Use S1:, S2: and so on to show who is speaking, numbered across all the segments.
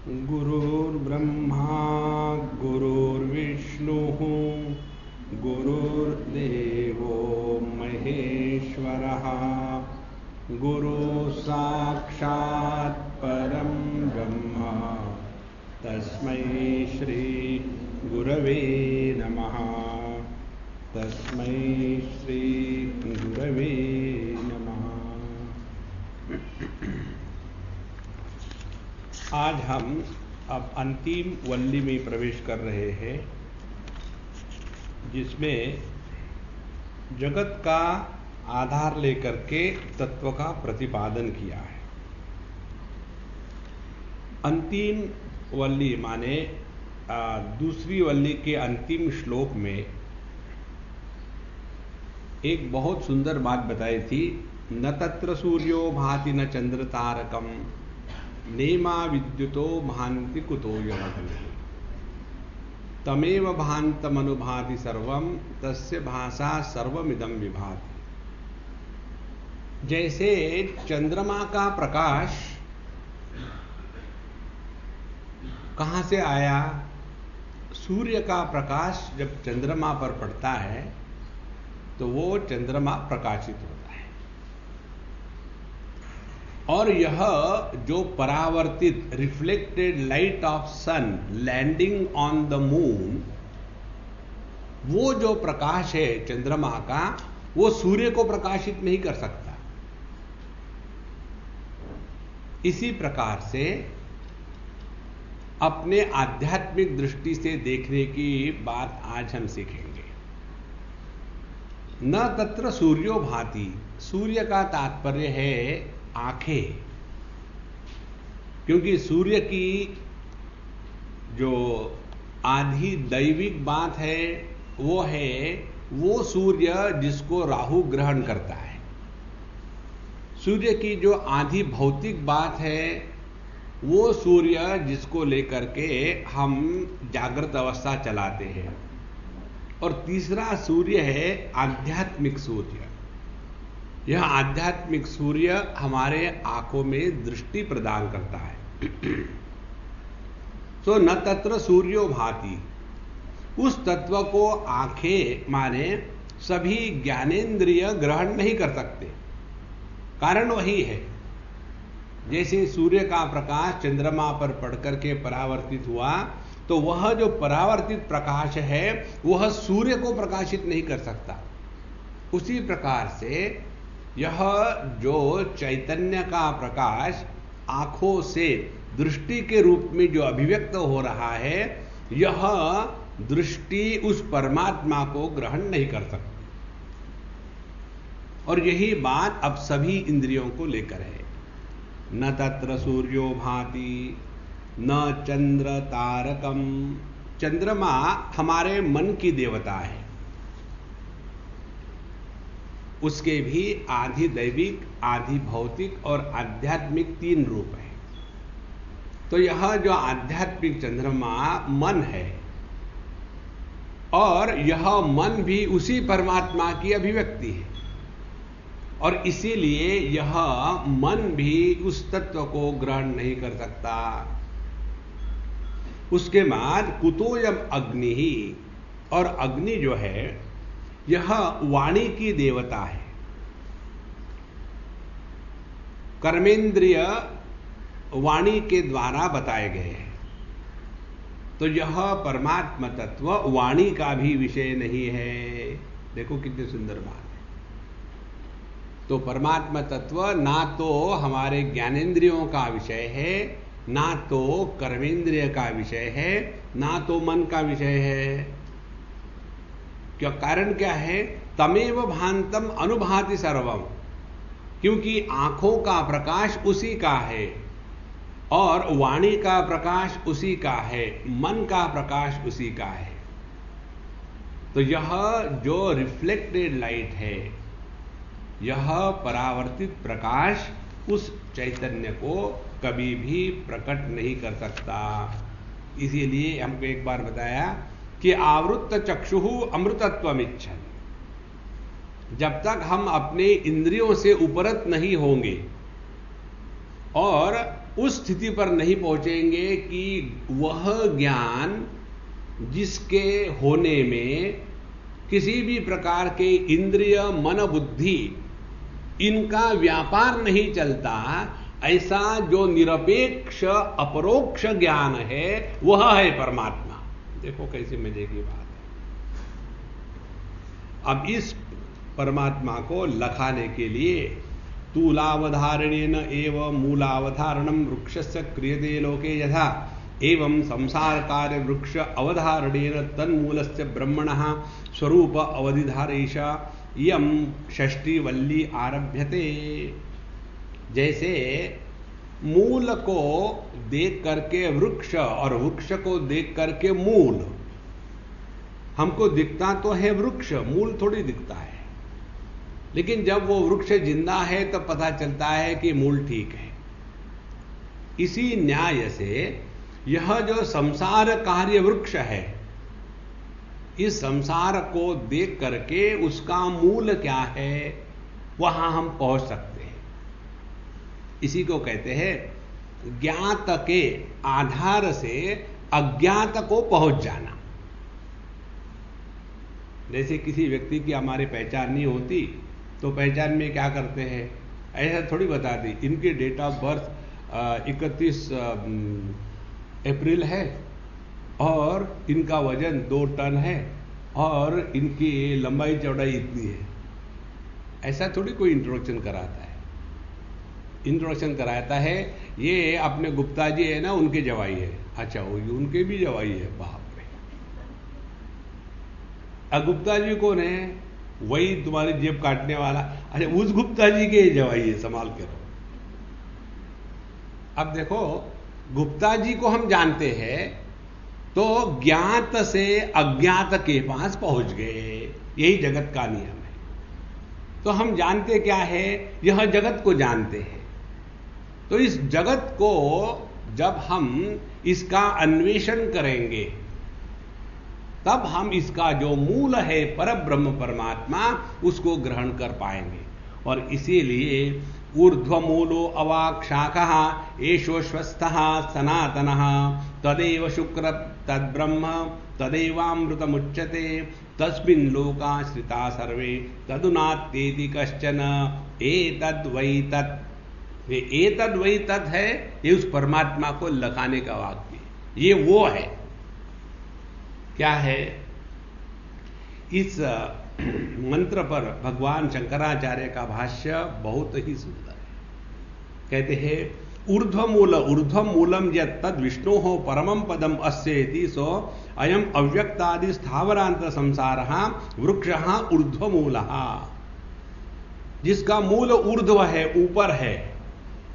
S1: गुरुर्ब्रह्मा गुरुर्विष्णुः गुरुर्देवो महेश्वरः गुरुः साक्षात् परं ब्रह्म तस्मै श्री गुरवे नमः। तस्मै श्री गुरवे नमः। आज हम अब अंतिम वल्ली में प्रवेश कर रहे हैं, जिसमें जगत का आधार लेकर के तत्व का प्रतिपादन किया है। अंतिम वल्ली माने दूसरी वल्ली के अंतिम श्लोक में एक बहुत सुंदर बात बताई थी। न तत्र सूर्यो भाति न चंद्र तारकम नेमा विद्युतो भान्ति कुतो यमघ्नः तमेव भान्तमनुभाति सर्वम तस्य भाषा सर्वमिदं विभाति। जैसे चंद्रमा का प्रकाश कहां से आया? सूर्य का प्रकाश जब चंद्रमा पर पड़ता है तो वो चंद्रमा प्रकाशित होता है, और यह जो परावर्तित reflected light of sun landing on the moon, वो जो प्रकाश है चंद्रमा का, वो सूर्य को प्रकाशित नहीं कर सकता। इसी प्रकार से अपने आध्यात्मिक दृष्टि से देखने की बात आज हम सीखेंगे। न तत्र सूर्यो भाति, सूर्य का तात्पर्य है आंखें, क्योंकि सूर्य की जो आधी दैविक बात है वो सूर्य जिसको राहु ग्रहण करता है। सूर्य की जो आधी भौतिक बात है वो सूर्य जिसको लेकर के हम जागृत अवस्था चलाते हैं। और तीसरा सूर्य है आध्यात्मिक सूर्य। यह आध्यात्मिक सूर्य हमारे आंखों में दृष्टि प्रदान करता है। तो न तत्र सूर्यो भाति, उस तत्व को आंखें माने सभी ज्ञानेंद्रिय ग्रहण नहीं कर सकते। कारण वही है, जैसे सूर्य का प्रकाश चंद्रमा पर पड़कर के परावर्तित हुआ, तो वह जो परावर्तित प्रकाश है वह सूर्य को प्रकाशित नहीं कर सकता। उसी प्रकार से यह जो चैतन्य का प्रकाश आंखों से दृष्टि के रूप में जो अभिव्यक्त हो रहा है, यह दृष्टि उस परमात्मा को ग्रहण नहीं कर सकती। और यही बात अब सभी इंद्रियों को लेकर है। न तत्र सूर्यो भाति न चंद्र तारकम। चंद्रमा हमारे मन की देवता है, उसके भी आधि दैविक, आधि भौतिक और आध्यात्मिक तीन रूप हैं। तो यह जो आध्यात्मिक चंद्रमा मन है, और यह मन भी उसी परमात्मा की अभिव्यक्ति है, और इसीलिए यह मन भी उस तत्व को ग्रहण नहीं कर सकता। उसके बाद कुतोयम अग्नि ही, और अग्नि जो है यह वाणी की देवता है। कर्मेंद्रिय वाणी के द्वारा बताए गए हैं। तो यह परमात्मा तत्व वाणी का भी विषय नहीं है। देखो कितनी सुंदर बात है। तो परमात्मा तत्व ना तो हमारे ज्ञानेंद्रियों का विषय है, ना तो कर्मेंद्रिय का विषय है, ना तो मन का विषय है। क्यों? कारण क्या है? तमेव भांतम अनुभाति सर्वम, क्योंकि आंखों का प्रकाश उसी का है, और वाणी का प्रकाश उसी का है, मन का प्रकाश उसी का है। तो यह जो रिफ्लेक्टेड लाइट है, यह परावर्तित प्रकाश उस चैतन्य को कभी भी प्रकट नहीं कर सकता। इसीलिए हमको एक बार बताया कि आवृत्त चक्षुः अमृतत्वमिच्छन्। जब तक हम अपने इंद्रियों से उपरत नहीं होंगे और उस स्थिति पर नहीं पहुंचेंगे कि वह ज्ञान जिसके होने में किसी भी प्रकार के इंद्रिय मन बुद्धि इनका व्यापार नहीं चलता, ऐसा जो निरपेक्ष अपरोक्ष ज्ञान है वह है परमात्मा। देखो कैसी मजे की बात है। अब इस परमात्मा को लखाने के लिए तूलावधारणेन एव मूलावधारणम वृक्षस्य क्रियते लोके यथा एवं संसार कार्य वृक्ष अवधारणेन तन्मूलस्य ब्रह्मणः स्वरूप अवधिधारेशा यम षष्ठी वल्ली आरभ्यते। जैसे मूल को देख करके वृक्ष और वृक्ष को देख करके मूल, हमको दिखता तो है वृक्ष, मूल थोड़ी दिखता है। लेकिन जब वो वृक्ष जिंदा है तो पता चलता है कि मूल ठीक है। इसी न्याय से यह जो संसार कार्य वृक्ष है, इस संसार को देख करके उसका मूल क्या है वहां हम पहुंच सकते हैं। इसी को कहते हैं ज्ञात के आधार से अज्ञात को पहुंच जाना। जैसे किसी व्यक्ति की हमारी पहचान नहीं होती तो पहचान में क्या करते हैं, ऐसा थोड़ी बता दी इनकी डेट ऑफ बर्थ 31 अप्रैल है और इनका वजन 2 टन है और इनकी लंबाई चौड़ाई इतनी है। ऐसा थोड़ी कोई इंट्रोडक्शन कराता है। इंट्रोडक्शन कराता है ये अपने गुप्ता जी है ना, उनके जवाई है। अच्छा वो उनके भी जवाई है, बाप रे। गुप्ता जी कौन है? वही तुम्हारी जेब काटने वाला। अरे उस गुप्ता जी के जवाई है, संभाल के रहो। अब देखो गुप्ता जी को हम जानते हैं तो ज्ञात से अज्ञात के पास पहुंच गए, यही जगत का नियम है। तो हम जानते क्या है, यह जगत को जानते हैं। तो इस जगत को जब हम इसका अन्वेषण करेंगे तब हम इसका जो मूल है परब्रह्म परमात्मा उसको ग्रहण कर पाएंगे। और इसीलिए ऊर्ध्वमूलो अवाक् शाखः एषोश्वस्थः सनातनः तदेव शुक्र तद्ब्रह्म तदेवामृतमुच्यते तस्मिन् लोकाश्रिता सर्वे तदुनात्येति कश्चन एतद्वै तत्। ये एतद्वै तत् है, ये उस परमात्मा को लखाने का वाक्य, ये वो है। क्या है? इस मंत्र पर भगवान शंकराचार्य का भाष्य बहुत ही सुंदर है। कहते हैं ऊर्ध्वमूलम यत् तद् विष्णोः परमं पदम अस्येति सो अयम अव्यक्तादि स्थावरांत संसारः वृक्षः ऊर्ध्वमूलः। जिसका मूल ऊर्ध्व है, ऊपर है।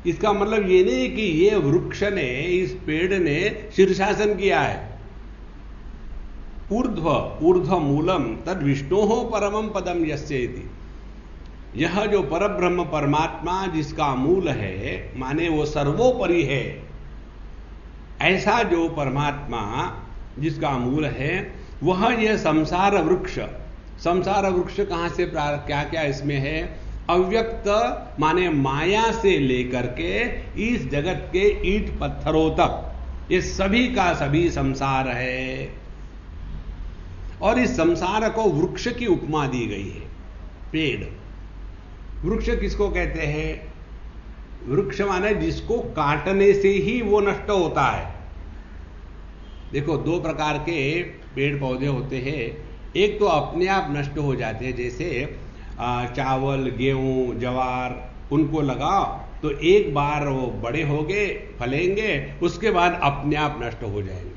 S1: इसका मतलब ये नहीं कि ये वृक्ष ने, इस पेड़ ने शीर्षासन किया है। ऊर्ध्व मूलम तद विष्णोः परमं पदम यस्येति। यह जो परब्रह्म परमात्मा जिसका मूल है, माने वो सर्वोपरि है, ऐसा जो परमात्मा जिसका मूल है वह यह संसार वृक्ष। संसार वृक्ष कहां से क्या क्या इसमें है? अव्यक्त माने माया से लेकर के इस जगत के ईंट पत्थरों तक, ये सभी का सभी संसार है। और इस संसार को वृक्ष की उपमा दी गई है। पेड़, वृक्ष किसको कहते हैं? वृक्ष माने जिसको काटने से ही वो नष्ट होता है। देखो 2 प्रकार के पेड़ पौधे होते हैं। एक तो अपने आप नष्ट हो जाते हैं, जैसे चावल, गेहूं, ज्वार, उनको लगाओ तो एक बार वो बड़े हो गए, फलेंगे, उसके बाद अपने आप नष्ट हो जाएंगे।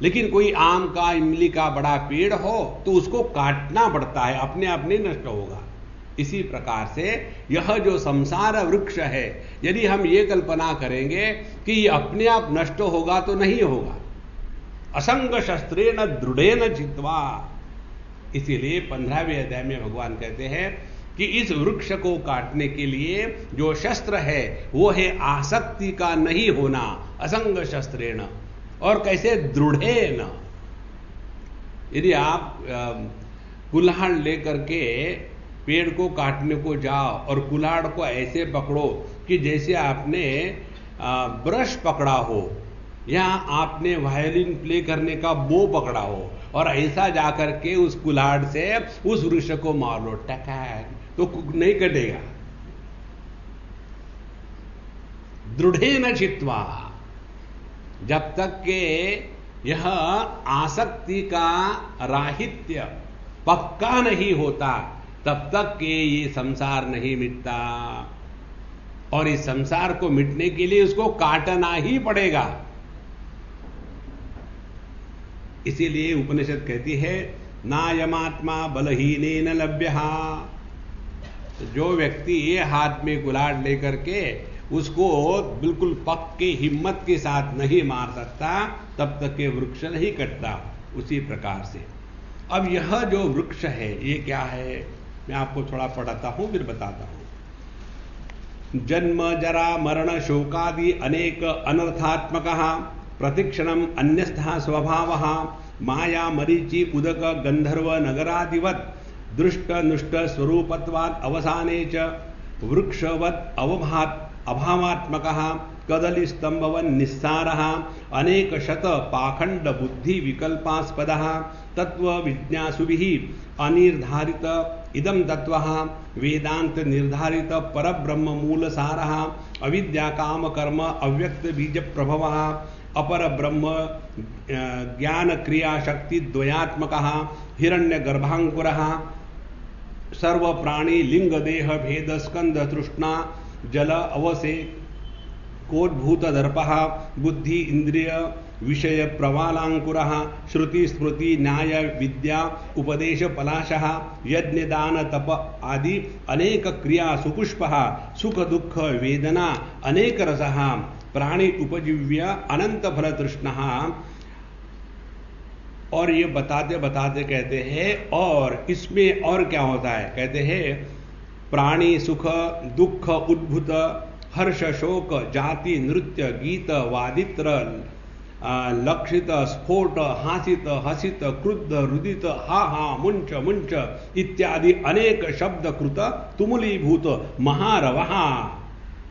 S1: लेकिन कोई आम का, इमली का बड़ा पेड़ हो तो उसको काटना पड़ता है, अपने आप नहीं नष्ट होगा। इसी प्रकार से यह जो संसार वृक्ष है, यदि हम ये कल्पना करेंगे कि ये अपने आप नष्ट होगा तो नहीं होगा। असंग शस्त्रेण दृढ़ेन चित्वा। इसीलिए 15वें अध्याय में भगवान कहते हैं कि इस वृक्ष को काटने के लिए जो शस्त्र है वो है आसक्ति का नहीं होना, असंग शस्त्रेण। और कैसे? दृढ़ेन। यदि आप कुल्हाड़ लेकर के पेड़ को काटने को जाओ और कुल्हाड़ को ऐसे पकड़ो कि जैसे आपने ब्रश पकड़ा हो या आपने वायलिन प्ले करने का बो पकड़ा हो और ऐसा जाकर के उस कुल्हाड़ से उस वृक्ष को मार लो टकैक, तो नहीं कटेगा। दृढ़ेन चित्वा, जब तक के यह आसक्ति का राहित्य पक्का नहीं होता तब तक के ये संसार नहीं मिटता, और इस संसार को मिटने के लिए उसको काटना ही पड़ेगा। इसीलिए उपनिषद कहती है नायमात्मा बलहीनेन लभ्यः। जो व्यक्ति ये हाथ में कुल्हाड़ लेकर के उसको बिल्कुल पक्के हिम्मत के साथ नहीं मार सकता तब तक ये वृक्ष नहीं कटता। उसी प्रकार से अब यह जो वृक्ष है ये क्या है, मैं आपको थोड़ा पढ़ाता हूं फिर बताता हूं। जन्म जरा मरण शोकादि अनेक अनर्थात्मकः प्रतिक्षणम अन्यस्थः स्वभावः माया मरीचि उदक गंधर्व नगरादिवत् दृष्ट नुष्ट स्वरूपत्वात् अवसाने च वृक्षवत् अभावात्मकः कदली स्तंभवन निस्सारः अनेक शत पाखंड बुद्धि विकल्पास्पदः तत्व विज्ञासुभिः अनिर्धारित इदं तत्वः वेदांत निर्धारित परब्रह्म मूलसारः अविद्या काम कर्म अव्यक्त बीज प्रभवः अपर ब्रह्म ज्ञान क्रिया शक्ति द्वयात्मकः हिरण्य गर्भांकुरः सर्व प्राणी लिंग देह भेद स्कंद तृष्णा जल अवसे कोद्भूत दर्पः बुद्धि इंद्रिय विषय प्रवालांकुरः श्रुति स्मृति न्याय विद्या उपदेश पलाशः यज्ञ दान तप आदि अनेक क्रिया सुपुष्पः सुख दुख वेदना अनेक रसः प्राणी उपजीव्य अनंत फल तृष्णः। और ये बताते बताते कहते हैं और इसमें और क्या होता है, कहते हैं प्राणी सुख दुख उद्भूत हर्ष शोक जाति नृत्य गीत वादित्र लक्षित स्फोट हासित हसित क्रुद्ध रुदित हा हा मुंच मुंच इत्यादि अनेक शब्द कृत तुमुलीभूत महारवः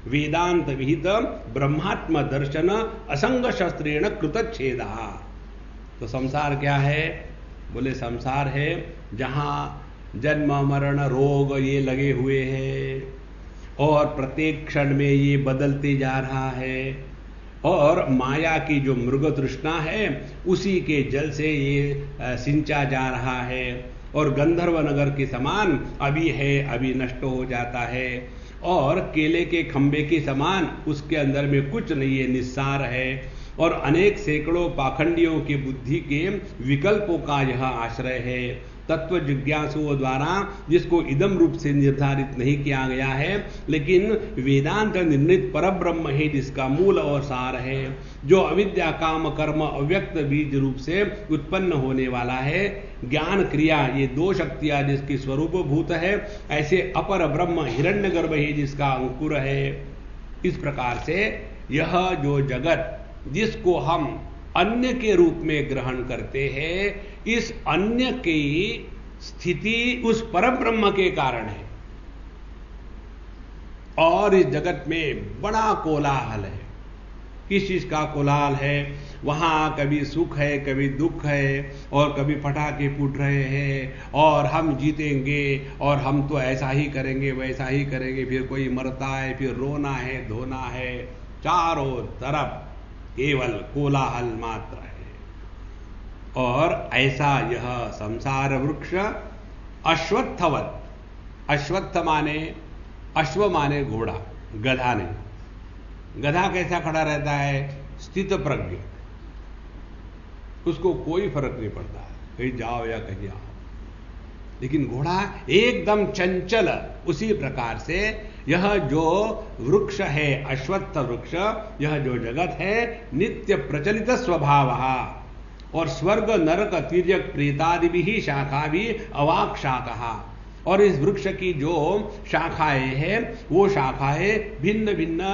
S1: वेदांत विहित ब्रह्मात्म दर्शन असंग शस्त्रेण कृतच्छेदः। तो संसार क्या है, बोले संसार है जहां जन्म मरण रोग ये लगे हुए हैं और प्रत्येक क्षण में ये बदलते जा रहा है और माया की जो मृग तृष्णा है उसी के जल से ये सिंचा जा रहा है और गंधर्व नगर के समान अभी है अभी नष्ट हो जाता है और केले के खंबे के समान उसके अंदर में कुछ नहीं है, निस्सार है और अनेक सैकड़ों पाखंडियों की बुद्धि के विकल्पों का यह आश्रय है। तत्व जिज्ञासुओं द्वारा जिसको इदम रूप से निर्धारित नहीं किया गया है लेकिन वेदांत निर्णित परब्रह्म है जिसका मूल और सार है, जो अविद्या काम कर्म अव्यक्त बीज रूप से उत्पन्न होने वाला है, ज्ञान क्रिया ये दो शक्तियां जिसकी स्वरूप भूत है, ऐसे अपर ब्रह्म हिरण्यगर्भ है जिसका अंकुर है। इस प्रकार से यह जो जगत जिसको हम अन्य के रूप में ग्रहण करते हैं, इस अन्य की स्थिति उस परब्रह्म के कारण है और इस जगत में बड़ा कोलाहल है। किस चीज का कोलाहल है, वहां कभी सुख है कभी दुख है और कभी पटाखे फूट रहे हैं और हम जीतेंगे और हम तो ऐसा ही करेंगे वैसा ही करेंगे, फिर कोई मरता है फिर रोना है धोना है, चारों तरफ केवल कोलाहल मात्र है। और ऐसा यह संसार वृक्ष अश्वत्थवत, अश्वत्थ माने अश्व माने घोड़ा, गधा नहीं। गधा कैसा खड़ा रहता है, स्थित प्रज्ञ, उसको कोई फर्क नहीं पड़ता कहीं जाओ या कहीं आओ, लेकिन घोड़ा एकदम चंचल। उसी प्रकार से यह जो वृक्ष है अश्वत्थ वृक्ष, यह जो जगत है नित्य प्रचलित स्वभाव और स्वर्ग नरक तिर्यक प्रेतादि भी शाखा भी अवाक शाखा। और इस वृक्ष की जो शाखाएं हैं वो शाखाएं भिन्न भिन्न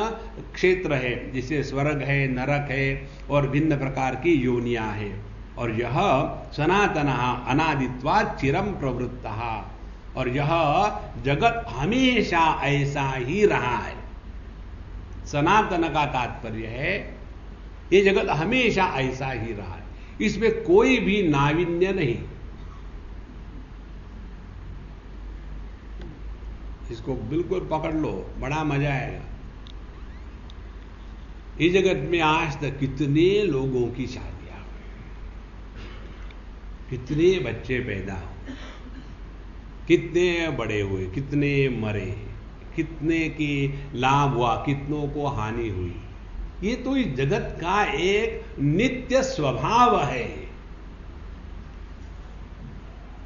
S1: क्षेत्र है, जिसे स्वर्ग है नरक है और भिन्न प्रकार की योनियां हैं। और यह सनातन अनादित्वात् चिरम प्रवृत्तः, और यह जगत हमेशा ऐसा ही रहा है। सनातन का तात्पर्य है ये जगत हमेशा ऐसा ही रहा है, इसमें कोई भी नाविन्य नहीं। इसको बिल्कुल पकड़ लो, बड़ा मजा आएगा। इस जगत में आज तक कितने लोगों की शादियां हुई, कितने बच्चे पैदा हुए, कितने बड़े हुए, कितने मरे, कितने की लाभ हुआ, कितनों को हानि हुई। ये तो इस जगत का एक नित्य स्वभाव है।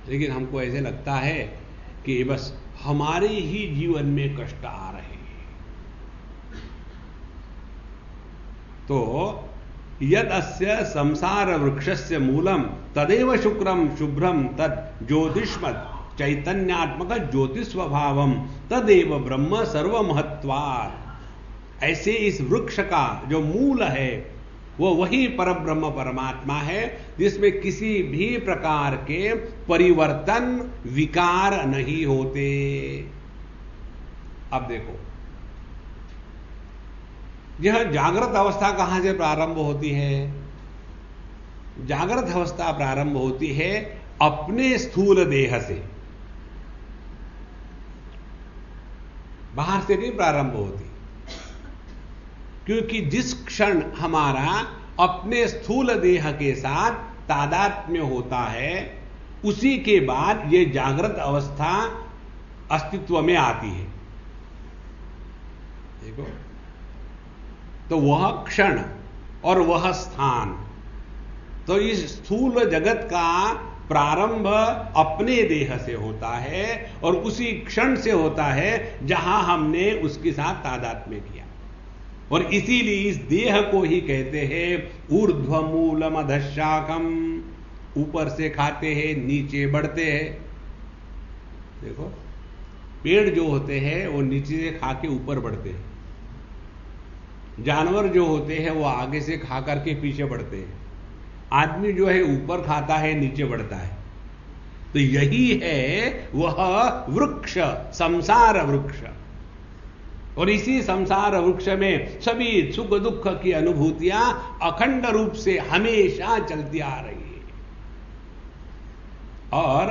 S1: लेकिन हमको ऐसे लगता है कि बस हमारे ही जीवन में कष्ट आ रहे हैं। तो यदस्य संसार वृक्षस्य मूलम तदेव शुक्रम शुभ्रम तद ज्योतिष्मत् चैतन्यात्मक ज्योतिस्वभावम तदेव ब्रह्म सर्वमहत्वात्। ऐसे इस वृक्ष का जो मूल है वो वही परब्रह्म परमात्मा है, जिसमें किसी भी प्रकार के परिवर्तन विकार नहीं होते। अब देखो, यह जागृत अवस्था कहां से प्रारंभ होती है? जागृत अवस्था प्रारंभ होती है अपने स्थूल देह से, बाहर से नहीं प्रारंभ होती। क्योंकि जिस क्षण हमारा अपने स्थूल देह के साथ तादात्म्य होता है, उसी के बाद यह जागृत अवस्था अस्तित्व में आती है। देखो, तो वह क्षण और वह स्थान, तो इस स्थूल जगत का प्रारंभ अपने देह से होता है और उसी क्षण से होता है जहां हमने उसके साथ तादात्म्य किया। और इसीलिए इस देह को ही कहते हैं ऊर्ध्वमूलम अधशाखम, ऊपर से खाते हैं नीचे बढ़ते हैं। देखो, पेड़ जो होते हैं वो नीचे से खा के ऊपर बढ़ते हैं, जानवर जो होते हैं वो आगे से खा करके पीछे बढ़ते हैं, आदमी जो है ऊपर खाता है नीचे बढ़ता है। तो यही है वह वृक्ष, संसार वृक्ष। और इसी संसार वृक्ष में सभी सुख दुख की अनुभूतियां अखंड रूप से हमेशा चलती आ रही है। और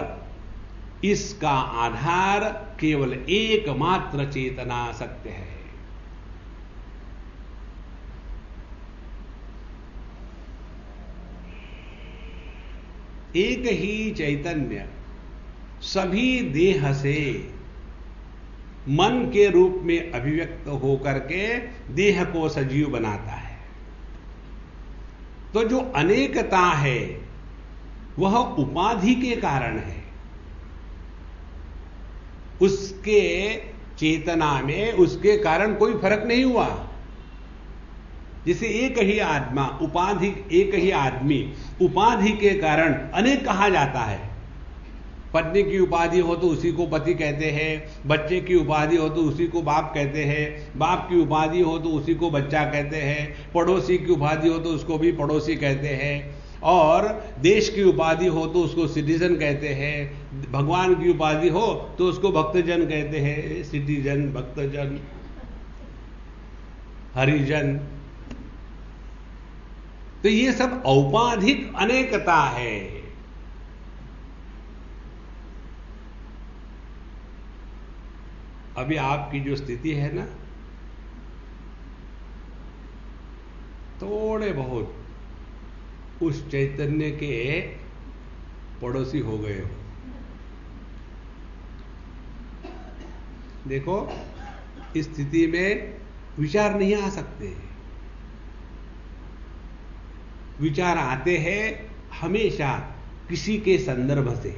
S1: इसका आधार केवल एकमात्र चेतना सत्य है। एक ही चैतन्य सभी देह से मन के रूप में अभिव्यक्त होकर के देह को सजीव बनाता है। तो जो अनेकता है वह उपाधि के कारण है। उसके चेतना में उसके कारण कोई फर्क नहीं हुआ। जैसे एक ही आत्मा, उपाधि, एक ही आदमी, उपाधि के कारण अनेक कहा जाता है। पत्नी की उपाधि हो तो उसी को पति कहते हैं, बच्चे की उपाधि हो तो उसी को बाप कहते हैं, बाप की उपाधि हो तो उसी को बच्चा कहते हैं, पड़ोसी की उपाधि हो तो उसको भी पड़ोसी कहते हैं, और देश की उपाधि हो तो उसको सिटीजन कहते हैं, भगवान की उपाधि हो तो उसको भक्तजन कहते हैं, सिटीजन, भक्तजन, हरिजन। तो ये सब औपाधिक अनेकता है। अभी आपकी जो स्थिति है ना, थोड़े बहुत उस चैतन्य के पड़ोसी हो गए हो। देखो, इस स्थिति में विचार नहीं आ सकते। विचार आते हैं हमेशा किसी के संदर्भ से।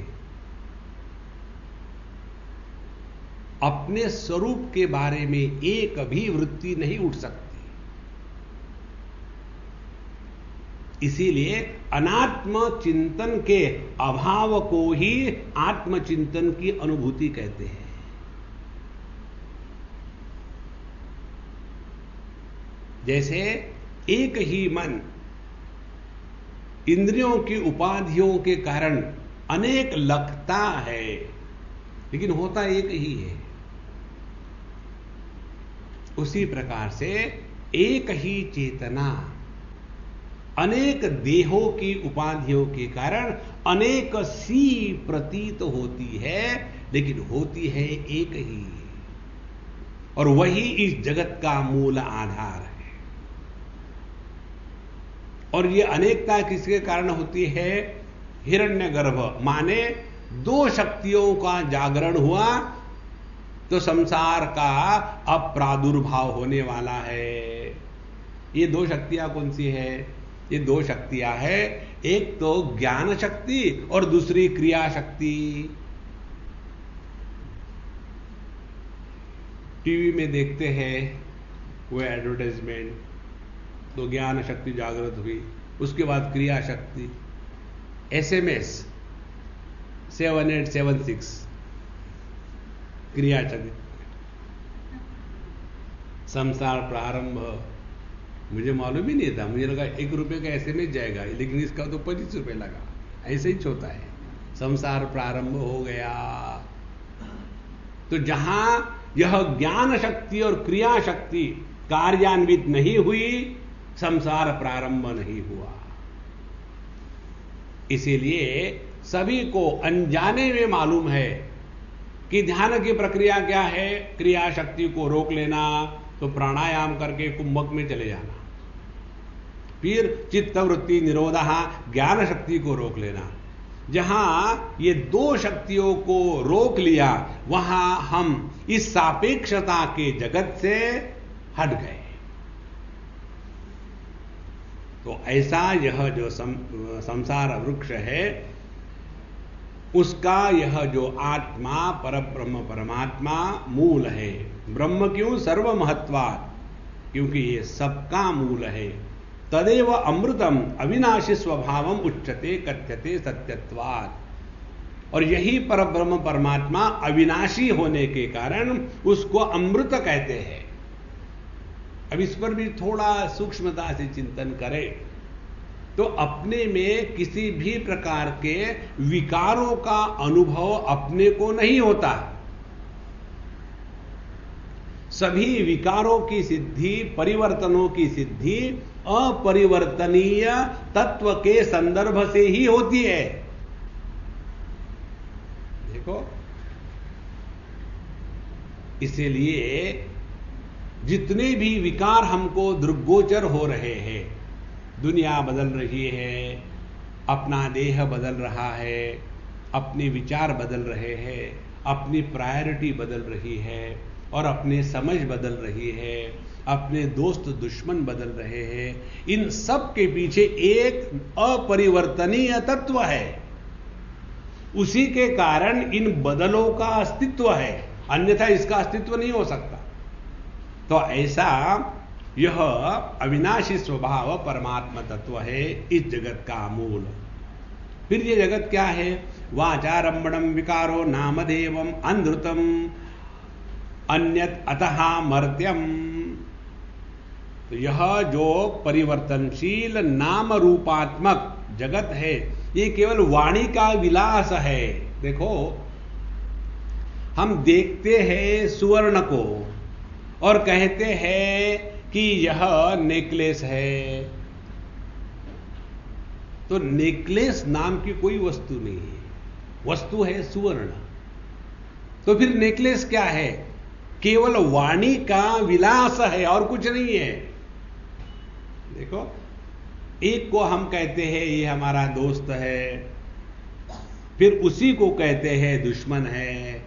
S1: अपने स्वरूप के बारे में एक भी वृत्ति नहीं उठ सकती। इसीलिए अनात्म चिंतन के अभाव को ही आत्मचिंतन की अनुभूति कहते हैं। जैसे एक ही मन इंद्रियों की उपाधियों के कारण अनेक लगता है, लेकिन होता एक ही है। उसी प्रकार से एक ही चेतना अनेक देहों की उपाधियों के कारण अनेक सी प्रतीत होती है, लेकिन होती है एक ही, और वही इस जगत का मूल आधार है। और ये अनेकता किसके कारण होती है? हिरण्यगर्भ माने दो शक्तियों का जागरण हुआ तो संसार का अब प्रादुर्भाव होने वाला है। ये दो शक्तियां कौन सी है? ये दो शक्तियां हैं, एक तो ज्ञान शक्ति और दूसरी क्रिया शक्ति। टीवी में देखते हैं वो एडवर्टाइजमेंट, तो ज्ञान शक्ति जागृत हुई, उसके बाद क्रिया शक्ति। SMS 7876 क्रिया शक्ति। संसार प्रारंभ, मुझे मालूम ही नहीं था, मुझे लगा 1 रुपए का SMS जाएगा, लेकिन इसका तो 25 रुपए लगा। ऐसे ही होता है, संसार प्रारंभ हो गया। तो जहां यह ज्ञान शक्ति और क्रिया शक्ति कार्यान्वित नहीं हुई, संसार प्रारंभ नहीं हुआ। इसीलिए सभी को अनजाने में मालूम है कि ध्यान की प्रक्रिया क्या है। क्रिया शक्ति को रोक लेना, तो प्राणायाम करके कुंभक में चले जाना। फिर चित्तवृत्ति निरोधः, ज्ञान शक्ति को रोक लेना। जहां ये दो शक्तियों को रोक लिया, वहां हम इस सापेक्षता के जगत से हट गए। तो ऐसा यह जो संसार वृक्ष है, उसका यह जो आत्मा परब्रह्म परमात्मा मूल है। ब्रह्म क्यों? सर्व महत्वात्, क्योंकि ये सबका मूल है। तदेव अमृतम अविनाशी स्वभावम उच्यते कथ्यते सत्यत्वात्। और यही परब्रह्म परमात्मा अविनाशी होने के कारण उसको अमृत कहते हैं। अब इस पर भी थोड़ा सूक्ष्मता से चिंतन करें तो अपने में किसी भी प्रकार के विकारों का अनुभव अपने को नहीं होता। सभी विकारों की सिद्धि, परिवर्तनों की सिद्धि अपरिवर्तनीय तत्व के संदर्भ से ही होती है। देखो, इसीलिए जितने भी विकार हमको दृग्गोचर हो रहे हैं, दुनिया बदल रही है, अपना देह बदल रहा है, अपने विचार बदल रहे हैं, अपनी प्रायोरिटी बदल रही है, और अपने समझ बदल रही है, अपने दोस्त दुश्मन बदल रहे हैं। इन सब के पीछे एक अपरिवर्तनीय तत्व है। उसी के कारण इन बदलों का अस्तित्व है, अन्यथा इसका अस्तित्व नहीं हो सकता। तो ऐसा यह अविनाशी स्वभाव परमात्मा तत्व है इस जगत का मूल। फिर ये जगत क्या है? वाचारंभणम विकारो नामधेयम अनृतम अन्यत अतः मर्त्यम। तो यह जो परिवर्तनशील नाम रूपात्मक जगत है, ये केवल वाणी का विलास है। देखो, हम देखते हैं सुवर्ण को और कहते हैं कि यह नेकलेस है। तो नेकलेस नाम की कोई वस्तु नहीं है, वस्तु है सुवर्ण। तो फिर नेकलेस क्या है? केवल वाणी का विलास है और कुछ नहीं है। देखो, एक को हम कहते हैं ये हमारा दोस्त है, फिर उसी को कहते हैं दुश्मन है।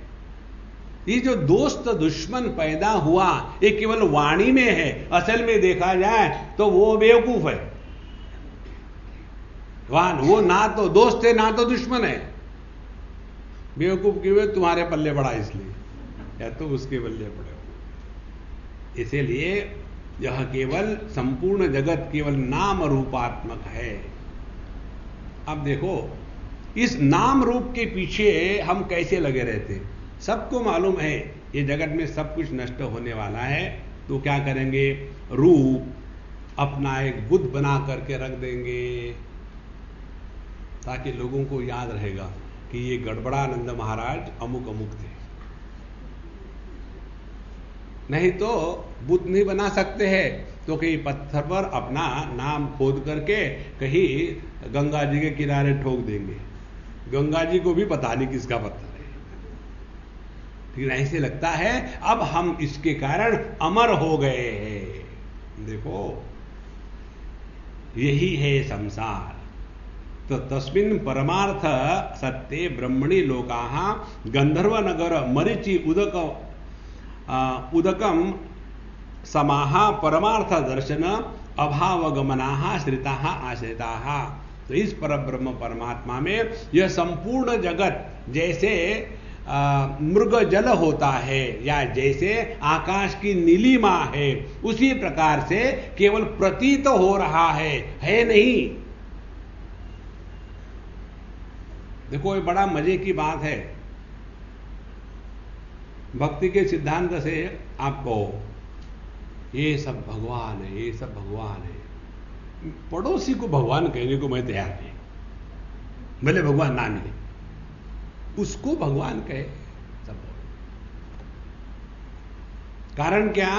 S1: ये जो दोस्त दुश्मन पैदा हुआ, ये केवल वाणी में है, असल में देखा जाए तो वो बेवकूफ है। वो ना तो दोस्त है ना तो दुश्मन है। बेवकूफ क्यों है? तुम्हारे पल्ले पड़ा इसलिए, या तो उसके पल्ले पड़े हो। इसीलिए यह केवल संपूर्ण जगत केवल नाम रूपात्मक है। अब देखो, इस नाम रूप के पीछे हम कैसे लगे रहते हैं? सबको मालूम है ये जगत में सब कुछ नष्ट होने वाला है, तो क्या करेंगे? रूप अपना एक बुद्ध बना करके रख देंगे, ताकि लोगों को याद रहेगा कि ये गड़बड़ानंद महाराज अमुक अमुक थे। नहीं तो बुत नहीं बना सकते हैं, तो कहीं पत्थर पर अपना नाम खोद करके कहीं गंगा जी के किनारे ठोक देंगे। गंगा जी को भी पता नहीं किसका पत्थर है। लेकिन ऐसे लगता है अब हम इसके कारण अमर हो गए हैं। देखो, यही है संसार। तो तस्मिन् परमार्थ सत्ये ब्रह्मणि लोकाः गंधर्व नगर मरीचि उदकम समाह परमार्थ दर्शन अभावगमनाः श्रिताः आश्रिताः। तो इस परब्रह्म परमात्मा में यह संपूर्ण जगत जैसे मृग जल होता है या जैसे आकाश की नीलिमा है, उसी प्रकार से केवल प्रतीत हो रहा है नहीं। देखो, ये बड़ा मजे की बात है। भक्ति के सिद्धांत से आपको ये सब भगवान है, ये सब भगवान है। पड़ोसी को भगवान कहने को मैं तैयार नहीं, भले भगवान ना मिले, उसको भगवान कहे सब। कारण क्या?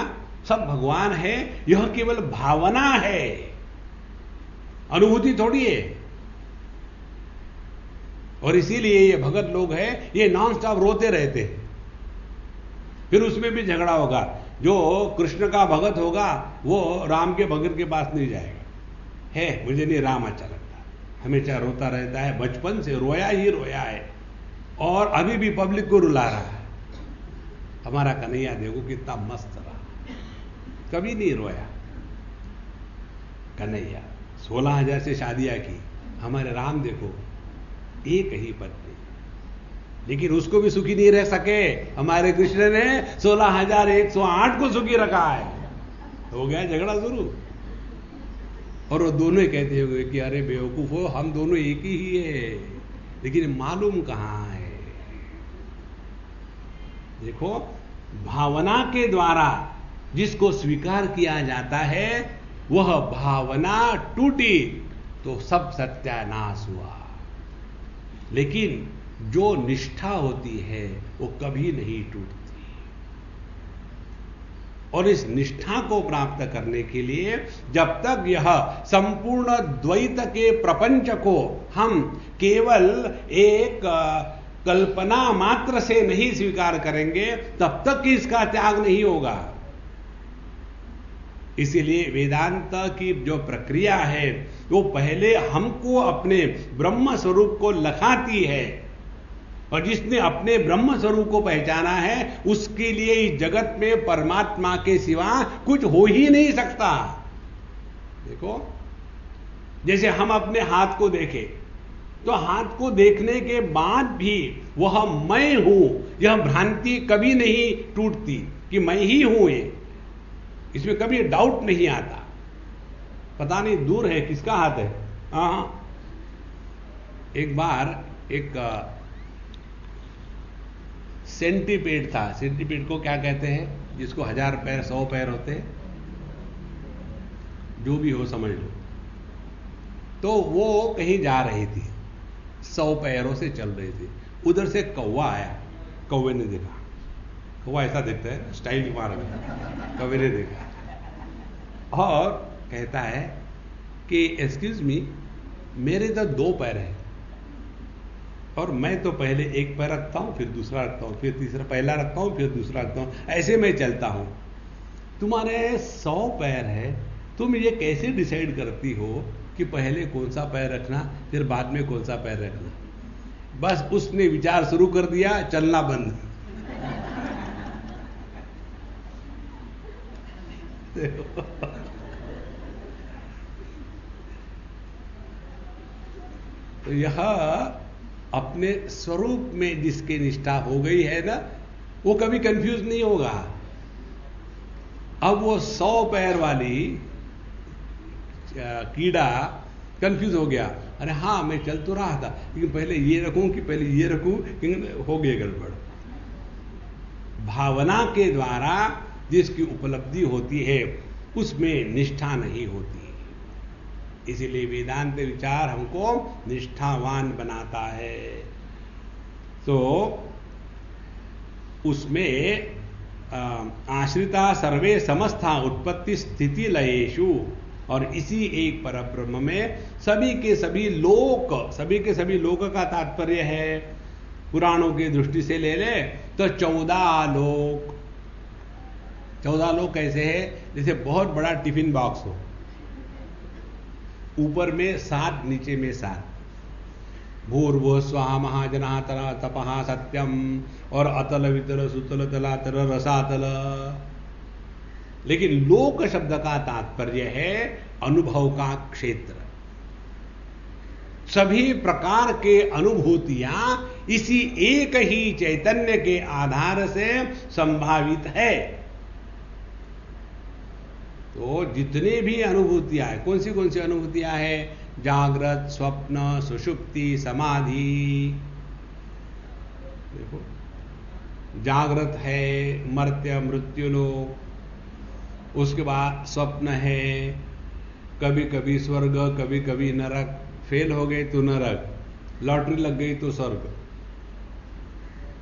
S1: सब भगवान है, यह केवल भावना है, अनुभूति थोड़ी है। और इसीलिए ये भगत लोग हैं, ये नॉन स्टॉप रोते रहते हैं। फिर उसमें भी झगड़ा होगा। जो कृष्ण का भगत होगा वो राम के भगत के पास नहीं जाएगा, है मुझे नहीं राम अच्छा लगता, हमेशा रोता रहता है, बचपन से रोया ही रोया है और अभी भी पब्लिक को रुला रहा है। हमारा कन्हैया देखो कितना मस्त रहा, कभी नहीं रोया। कन्हैया 16,000 से शादियां की। हमारे राम देखो एक ही पत्नी, लेकिन उसको भी सुखी नहीं रह सके। हमारे कृष्ण ने 16,108 को सुखी रखा है। हो गया झगड़ा शुरू। और वो दोनों ही कहते हुए कि अरे बेवकूफ हो, हम दोनों एक ही है, लेकिन मालूम कहां है। देखो, भावना के द्वारा जिसको स्वीकार किया जाता है, वह भावना टूटी तो सब सत्यानाश हुआ। लेकिन जो निष्ठा होती है वो कभी नहीं टूटती। और इस निष्ठा को प्राप्त करने के लिए जब तक यह संपूर्ण द्वैत के प्रपंच को हम केवल एक कल्पना मात्र से नहीं स्वीकार करेंगे, तब तक इसका त्याग नहीं होगा। इसीलिए वेदांत की जो प्रक्रिया है वो पहले हमको अपने ब्रह्म स्वरूप को लखाती है, और जिसने अपने ब्रह्म स्वरूप को पहचाना है उसके लिए इस जगत में परमात्मा के सिवा कुछ हो ही नहीं सकता। देखो, जैसे हम अपने हाथ को देखें तो हाथ को देखने के बाद भी वह मैं हूं, यह भ्रांति कभी नहीं टूटती कि मैं ही हूं। ये इसमें कभी डाउट नहीं आता। पता नहीं दूर है किसका हाथ है। एक बार एक सेंटीपेड था। सेंटीपेड को क्या कहते हैं? जिसको 1000 पैर 100 पैर होते हैं, जो भी हो समझ लो। तो वो कहीं जा रही थी, 100 पैरों से चल रही थी। उधर से कौवा आया। कौवे ने देखा, कौवा ऐसा देखता है स्टाइल मार में, कौवे ने देखा और कहता है कि एक्सक्यूज मी, मेरे तो 2 पैर हैं और मैं तो पहले एक पैर रखता हूं, फिर दूसरा रखता हूं, फिर तीसरा, पहला रखता हूं, फिर दूसरा रखता हूं, ऐसे मैं चलता हूं। तुम्हारे 100 पैर है, तुम ये कैसे डिसाइड करती हो कि पहले कौन सा पैर रखना, फिर बाद में कौन सा पैर रखना? बस उसने विचार शुरू कर दिया, चलना बंद। तो यह अपने स्वरूप में जिसकी निष्ठा हो गई है ना, वो कभी कंफ्यूज नहीं होगा। अब वो 100 पैर वाली कीड़ा कंफ्यूज हो गया। अरे हाँ, मैं चल तो रहा था, लेकिन पहले ये रखूं कि पहले ये रखूं, हो गया गड़बड़। भावना के द्वारा जिसकी उपलब्धि होती है उसमें निष्ठा नहीं होती। इसीलिए वेदांत विचार हमको निष्ठावान बनाता है। तो उसमें आश्रिता सर्वे समस्ता उत्पत्ति स्थिति लयेषु, और इसी एक परब्रह्म में सभी के सभी लोक का तात्पर्य है। पुराणों की दृष्टि से ले ले तो 14 लोक। 14 लोक कैसे है? जैसे बहुत बड़ा टिफिन बॉक्स हो, ऊपर में 7, नीचे में 7। भूर्भुवः स्वः महाजनः तपः सत्यम, और अतल वितल सुतल तलातल रसातल। लेकिन लोक शब्द का तात्पर्य है अनुभव का क्षेत्र। सभी प्रकार के अनुभूतियां इसी एक ही चैतन्य के आधार से संभावित है। तो जितने भी अनुभूतियां हैं, कौन सी अनुभूतियां हैं? जागृत, स्वप्न, सुषुप्ति, समाधि। देखो, जागृत है मर्त्य मृत्यु लोक, उसके बाद स्वप्न है, कभी कभी स्वर्ग, कभी कभी नरक, फेल हो गए तो नरक, लॉटरी लग गई तो स्वर्ग।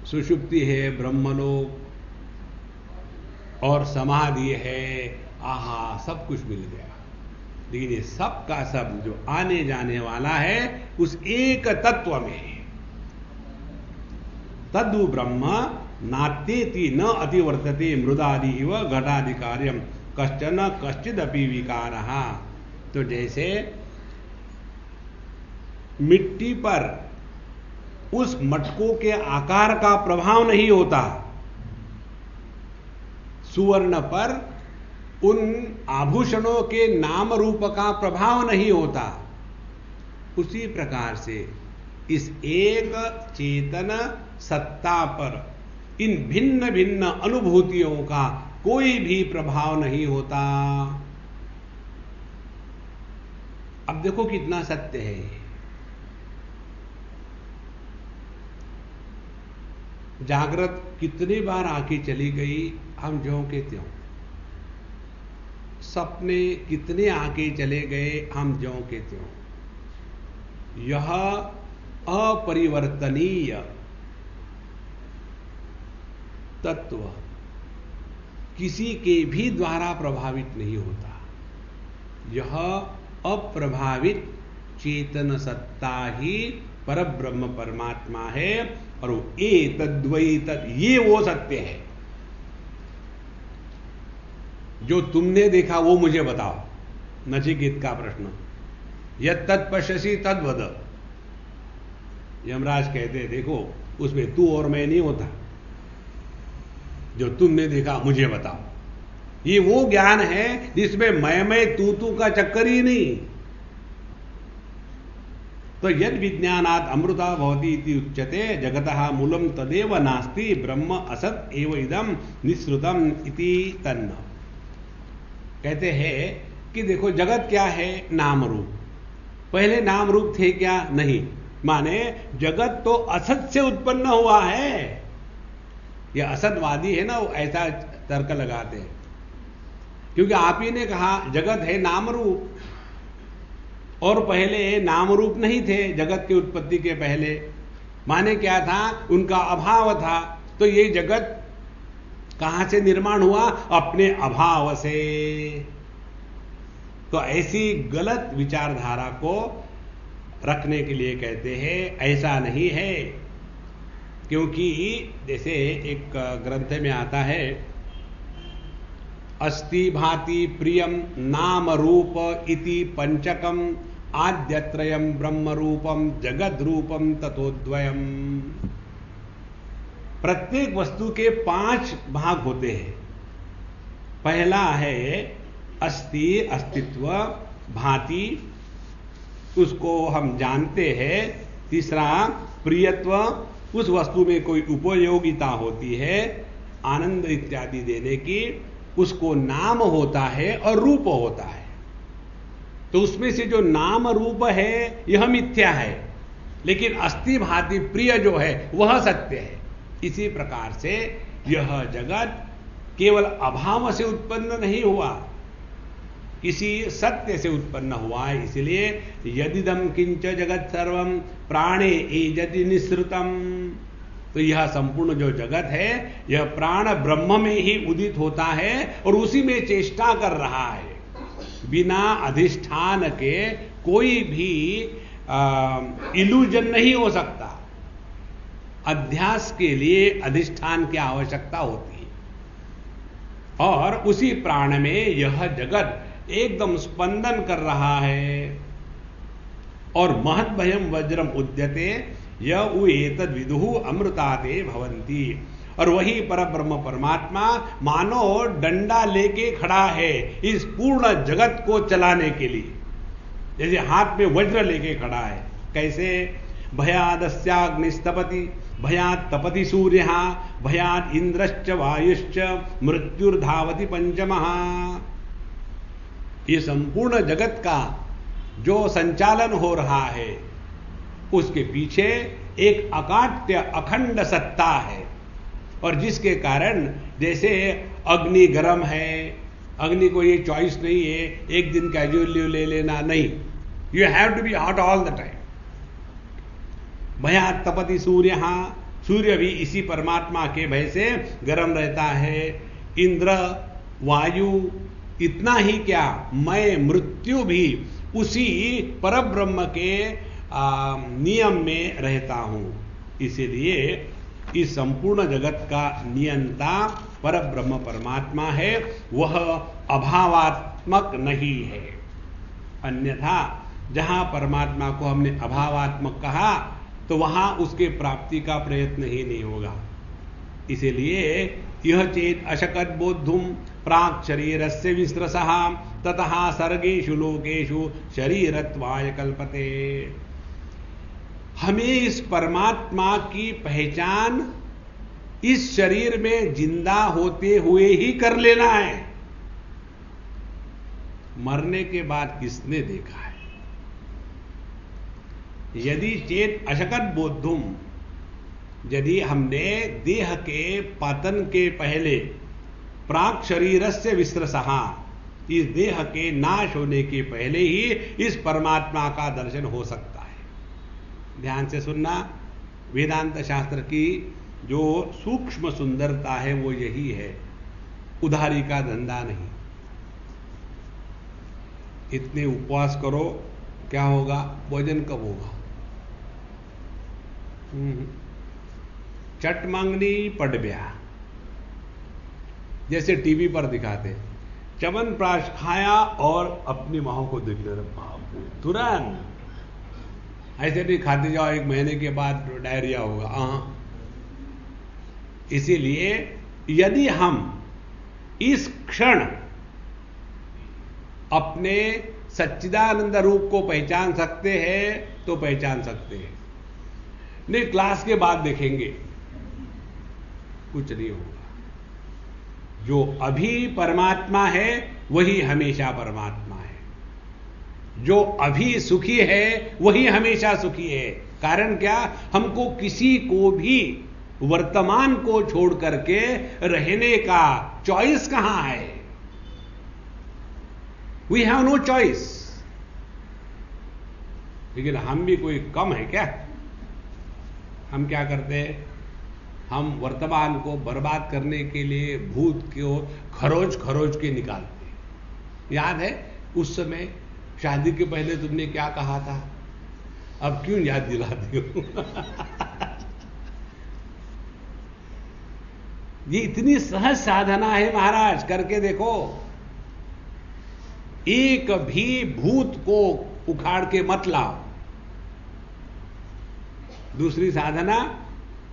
S1: सुषुप्ति है ब्रह्मलोक, और समाधि है, आहा सब कुछ मिल गया। लेकिन ये सब का सब जो आने जाने वाला है उस एक तत्व में है। तद्दु ब्रह्म नात्येति न अतिवर्तते मृदादि इव घटादि कार्यम कश्चन कश्चिदपि विकारः। तो जैसे मिट्टी पर उस मटकों के आकार का प्रभाव नहीं होता, सुवर्ण पर उन आभूषणों के नाम रूप का प्रभाव नहीं होता, उसी प्रकार से इस एक चेतन सत्ता पर इन भिन्न भिन्न अनुभूतियों का कोई भी प्रभाव नहीं होता। अब देखो कितना सत्य है। जागृत कितनी बार आके चली गई, हम ज्यों के त्यों। सपने कितने आके चले गए, हम ज्यों के त्यों। यह अपरिवर्तनीय तत्व किसी के भी द्वारा प्रभावित नहीं होता। यह अप्रभावित चेतन सत्ता ही परब्रह्म परमात्मा है, और वो एतद्वै तत्, ये वो सत्य है। जो तुमने देखा वो मुझे बताओ, नचिकेत का प्रश्न। यत् तत्पश्यसि तद्वद। यमराज कहते हैं देखो उसमें तू और मैं नहीं होता, जो तुमने देखा मुझे बताओ। ये वो ज्ञान है जिसमें मैं तू का चक्कर ही नहीं। तो यद विज्ञानात् अमृता भवति इति उच्यते जगतः मूलम तदेव नास्ति ब्रह्म असत एव इदम निःसृतम इति तन्न। कहते हैं कि देखो जगत क्या है? नाम रूप। पहले नाम रूप थे क्या? नहीं। माने जगत तो असत से उत्पन्न हुआ है। ये असतवादी है ना, वो ऐसा तर्क लगाते हैं, क्योंकि आप ही ने कहा जगत है नाम रूप, और पहले नाम रूप नहीं थे जगत की उत्पत्ति के पहले। माने क्या था? उनका अभाव था। तो ये जगत कहां से निर्माण हुआ? अपने अभाव से। तो ऐसी गलत विचारधारा को रखने के लिए कहते हैं ऐसा नहीं है। क्योंकि जैसे एक ग्रंथ में आता है, अस्ति भाति प्रियम नाम रूप इति पंचकम आद्यत्रयम ब्रह्म रूपम जगद रूपम ततोद्वयम। प्रत्येक वस्तु के 5 भाग होते हैं। पहला है अस्ति, अस्तित्व, भाति, उसको हम जानते हैं। तीसरा प्रियत्व, उस वस्तु में कोई उपयोगिता होती है आनंद इत्यादि देने की, उसको नाम होता है और रूप होता है। तो उसमें से जो नाम रूप है यह मिथ्या है, लेकिन अस्ति भाति प्रिय जो है वह सत्य है। इसी प्रकार से यह जगत केवल अभाव से उत्पन्न नहीं हुआ, किसी सत्य से उत्पन्न हुआ है। इसलिए यदिदम किंच जगत सर्वम प्राणे एजति निःसृतम। तो यह संपूर्ण जो जगत है यह प्राण ब्रह्म में ही उदित होता है और उसी में चेष्टा कर रहा है। बिना अधिष्ठान के कोई भी इल्यूजन नहीं हो सकता। अध्यास के लिए अधिष्ठान की आवश्यकता होती है और उसी प्राण में यह जगत एकदम स्पंदन कर रहा है। और महद भयम वज्रम उद्यते य एतद विदुहु अमृताते भवंती। और वही परब्रह्म परमात्मा मानो डंडा लेके खड़ा है इस पूर्ण जगत को चलाने के लिए, जैसे हाथ में वज्र लेके खड़ा है। कैसे? भयादस्याग्निस्तपति भयात् तपति सूर्य भयात् इंद्रश्च वायुश्च मृत्युर्धावति पंचमः। ये संपूर्ण जगत का जो संचालन हो रहा है उसके पीछे एक अकाट्य अखंड सत्ता है। और जिसके कारण जैसे अग्नि गर्म है, अग्नि को ये चॉइस नहीं है एक दिन कैजुअल लीव ले लेना, नहीं, you have to be hot all the time. भयात् तपति सूर्य, सूर्य भी इसी परमात्मा के भय से गर्म रहता है। इंद्र वायु, इतना ही क्या, मैं मृत्यु भी उसी परब्रह्म के नियम में रहता हूं। इसीलिए इस संपूर्ण जगत का नियंता परब्रह्म परमात्मा है, वह अभावात्मक नहीं है। अन्यथा जहां परमात्मा को हमने अभावात्मक कहा तो वहां उसके प्राप्ति का प्रयत्न ही नहीं होगा। इसीलिए यह चेत अशकत बोद्धुम प्राक शरीरस्य विस्रसः ततः सर्गेषु लोकेषु शरीरत्वाय कल्पते। हमें इस परमात्मा की पहचान इस शरीर में जिंदा होते हुए ही कर लेना है। मरने के बाद किसने देखा है? यदि चेत अशकत बोद्धुम, यदि हमने देह के पतन के पहले प्राक शरीरस्य विस्रसः, इस देह के नाश होने के पहले ही इस परमात्मा का दर्शन हो सकता है। ध्यान से सुनना, वेदांत शास्त्र की जो सूक्ष्म सुंदरता है वो यही है, उधारी का धंधा नहीं। इतने उपवास करो, क्या होगा? भोजन कब होगा? चट मांगनी पट ब्याह, जैसे टीवी पर दिखाते, च्यवनप्राश खाया और अपनी मां को देख ले, तुरंत। ऐसे नहीं खाते जाओ, एक महीने के बाद डायरिया होगा। इसीलिए यदि हम इस क्षण अपने सच्चिदानंद रूप को पहचान सकते हैं तो पहचान सकते हैं, नहीं क्लास के बाद देखेंगे कुछ नहीं होगा। जो अभी परमात्मा है वही हमेशा परमात्मा है, जो अभी सुखी है वही हमेशा सुखी है। कारण क्या? हमको किसी को भी वर्तमान को छोड़ करके रहने का चॉइस कहां है? We have no choice. लेकिन हम भी कोई कम है क्या? हम क्या करते हैं? हम वर्तमान को बर्बाद करने के लिए भूत को खरोच खरोच के निकालते हैं। याद है उस समय शादी के पहले तुमने क्या कहा था? अब क्यों याद दिलाती हो? ये इतनी सहज साधना है महाराज, करके देखो। एक भी भूत को उखाड़ के मत लाओ। दूसरी साधना,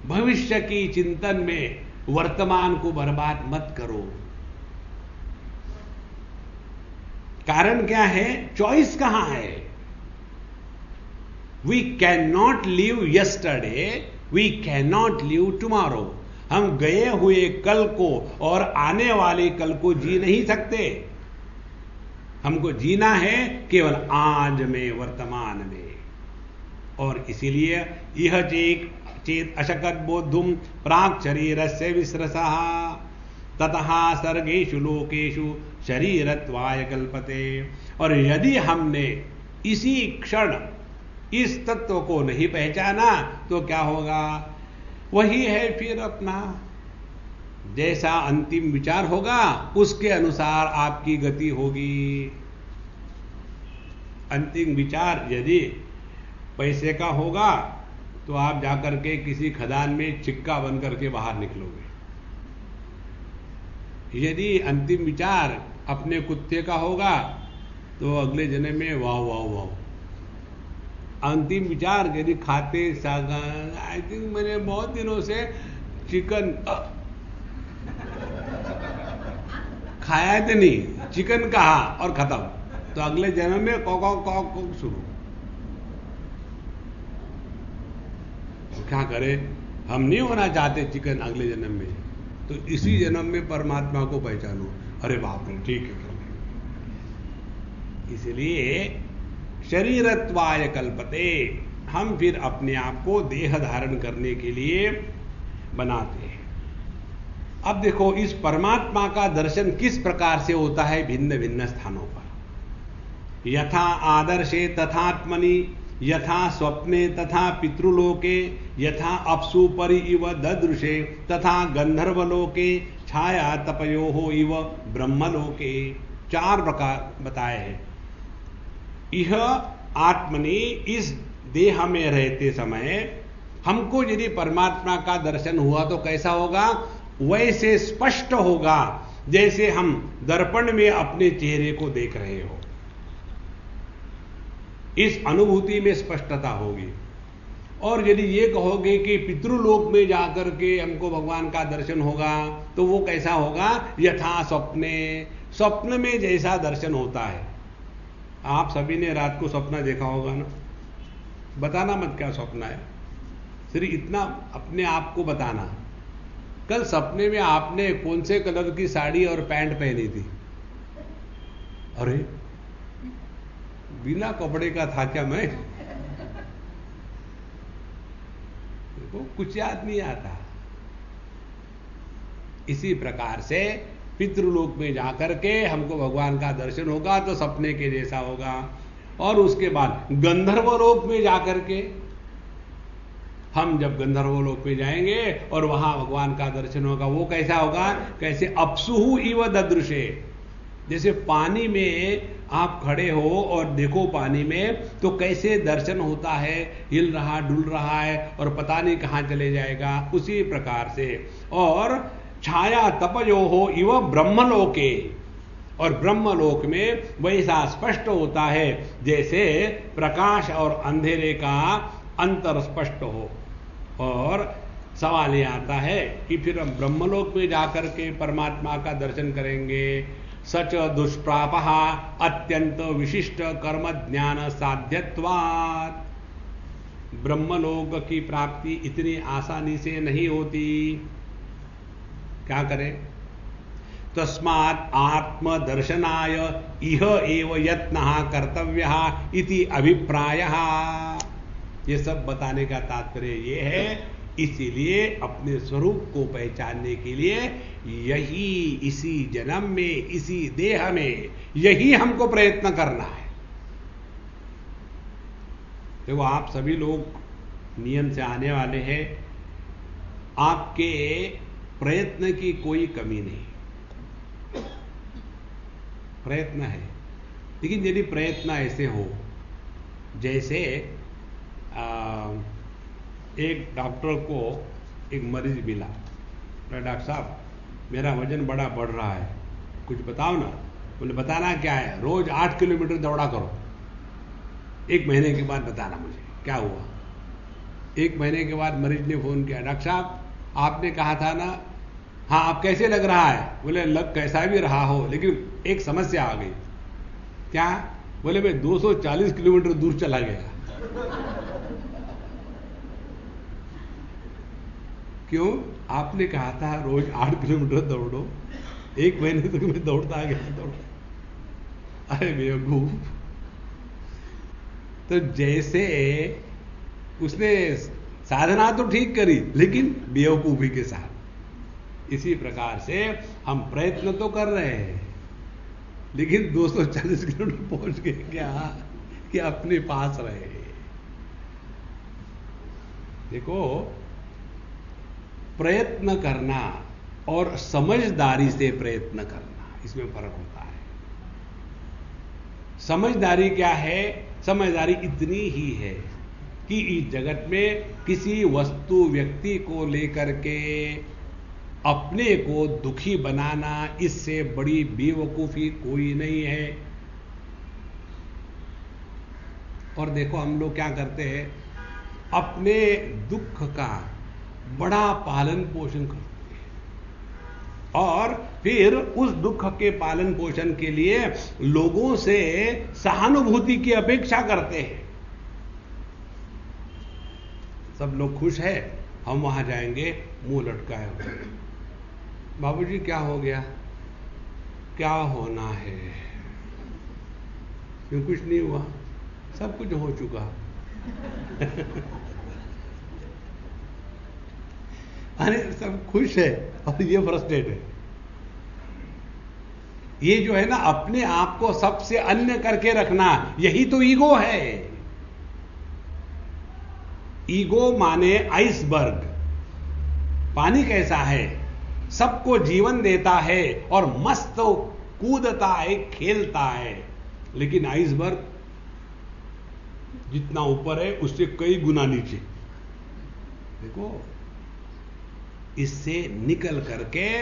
S1: भविष्य की चिंतन में वर्तमान को बर्बाद मत करो। कारण क्या है? चॉइस कहां है? We can not live yesterday, we can not live tomorrow. हम गए हुए कल को और आने वाले कल को जी नहीं सकते। हमको जीना है केवल आज में, वर्तमान में। और इसीलिए यह चेत अशकत बोद्धुम प्राक शरीरस्य विस्रसः ततः सर्गेषु लोकेषु शरीरत्वाय कल्पते। और यदि हमने इसी क्षण इस तत्व को नहीं पहचाना तो क्या होगा? वही है फिर अपना, जैसा अंतिम विचार होगा उसके अनुसार आपकी गति होगी। अंतिम विचार यदि पैसे का होगा तो आप जाकर के किसी खदान में चिक्का बन करके बाहर निकलोगे। यदि अंतिम विचार अपने कुत्ते का होगा तो अगले जन्म में वाह वाह वाह। अंतिम विचार यदि खाते सागन, आई थिंक मैंने बहुत दिनों से चिकन खाया तो नहीं, चिकन कहा और खत्म, तो अगले जन्म में कॉक शुरू। तो क्या करें, हम नहीं होना चाहते चिकन अगले जन्म में, तो इसी जन्म में परमात्मा को पहचानो। अरे बाप रे, ठीक है। इसलिए शरीरत्वाय कल्पते, हम फिर अपने आप को देह धारण करने के लिए बनाते हैं। अब देखो, इस परमात्मा का दर्शन किस प्रकार से होता है भिन्न भिन्न स्थानों पर। यथा आदर्शे तथात्मनि, यथा स्वप्ने तथा पितृलोके, यथा अप्सु परि इव ददृशे, तथा गंधर्वलोके छाया तपयोः इव ब्रह्मलोके। 4 प्रकार बताए हैं। यह आत्मनि, इस देह में रहते समय हमको यदि परमात्मा का दर्शन हुआ तो कैसा होगा, वैसे स्पष्ट होगा जैसे हम दर्पण में अपने चेहरे को देख रहे हो। इस अनुभूति में स्पष्टता होगी। और यदि ये कहोगे कि पितृलोक में जाकर के हमको भगवान का दर्शन होगा तो वो कैसा होगा, यथा स्वप्ने, स्वप्न में जैसा दर्शन होता है। आप सभी ने रात को सपना देखा होगा ना, बताना मत क्या स्वप्न है, सिर्फ इतना अपने आप को बताना। कल सपने में आपने कौन से कलर की साड़ी और पैंट पहनी थी? अरे बिना कपड़े का था क्या मैं? देखो, कुछ याद नहीं आता। इसी प्रकार से पितृलोक में जाकर के हमको भगवान का दर्शन होगा तो सपने के जैसा होगा। और उसके बाद गंधर्वलोक में जाकर के, हम जब गंधर्वलोक में जाएंगे और वहां भगवान का दर्शन होगा, वो कैसा होगा, कैसे अप्सुहु इव ददृशे, जैसे पानी में आप खड़े हो और देखो पानी में तो कैसे दर्शन होता है, हिल रहा डुल रहा है और पता नहीं कहां चले जाएगा, उसी प्रकार से। और छाया तपयोः इव ब्रह्मलोके, और ब्रह्मलोक में वैसा स्पष्ट होता है जैसे प्रकाश और अंधेरे का अंतर स्पष्ट हो। और सवाल ये आता है कि फिर हम ब्रह्मलोक में जाकर के परमात्मा का दर्शन करेंगे। सच दुष्प्रापः अत्यंत विशिष्ट कर्म ज्ञान साध्यत्वात्, ब्रह्मलोक की प्राप्ति इतनी आसानी से नहीं होती। क्या करें? तस्मात् आत्मदर्शनाय इह एव यत्नः कर्तव्यः इति अभिप्रायः। ये सब बताने का तात्पर्य ये है, इसीलिए अपने स्वरूप को पहचानने के लिए यही इसी जन्म में, इसी देह में यही हमको प्रयत्न करना है। देखो, आप सभी लोग नियम से आने वाले हैं, आपके प्रयत्न की कोई कमी नहीं, प्रयत्न है। लेकिन यदि प्रयत्न ऐसे हो जैसे एक डॉक्टर को एक मरीज मिला, डॉक्टर साहब मेरा वजन बड़ा बढ़ रहा है, कुछ बताओ ना। बोले बताना क्या है, रोज 8 किलोमीटर दौड़ा करो, 1 महीने के बाद बताना मुझे क्या हुआ। 1 महीने के बाद मरीज ने फोन किया, डॉक्टर साहब आपने कहा था ना, हाँ आप कैसे लग रहा है? बोले लग कैसा भी रहा हो, लेकिन एक समस्या आ गई। क्या? बोले मैं 240 किलोमीटर दूर चला गया। क्यों? आपने कहा था रोज 8 किलोमीटर दौड़ो, 1 महीने तक मैं दौड़ता गया। अरे बेवकूफ। तो जैसे उसने साधना तो ठीक करी लेकिन बेवकूफी के साथ, इसी प्रकार से हम प्रयत्न तो कर रहे हैं लेकिन 240 किलोमीटर पहुंच गए क्या कि अपने पास रहे। देखो, प्रयत्न करना और समझदारी से प्रयत्न करना, इसमें फर्क होता है। समझदारी क्या है? समझदारी इतनी ही है कि इस जगत में किसी वस्तु व्यक्ति को लेकर के अपने को दुखी बनाना, इससे बड़ी बेवकूफी कोई नहीं है। और देखो हम लोग क्या करते हैं, अपने दुख का बड़ा पालन पोषण करते हैं और फिर उस दुख के पालन पोषण के लिए लोगों से सहानुभूति की अपेक्षा करते हैं। सब लोग खुश है, हम वहां जाएंगे मुंह लटकाए हुए, बाबूजी क्या हो गया? क्या होना है? क्यों कुछ नहीं हुआ, सब कुछ हो चुका। अरे सब खुश है और ये फ्रस्ट्रेट है। ये जो है ना, अपने आप को सबसे अन्य करके रखना, यही तो ईगो है। ईगो माने आइसबर्ग। पानी कैसा है? सबको जीवन देता है और मस्त कूदता है, खेलता है, लेकिन आइसबर्ग जितना ऊपर है उससे कई गुना नीचे। देखो, इससे निकल करके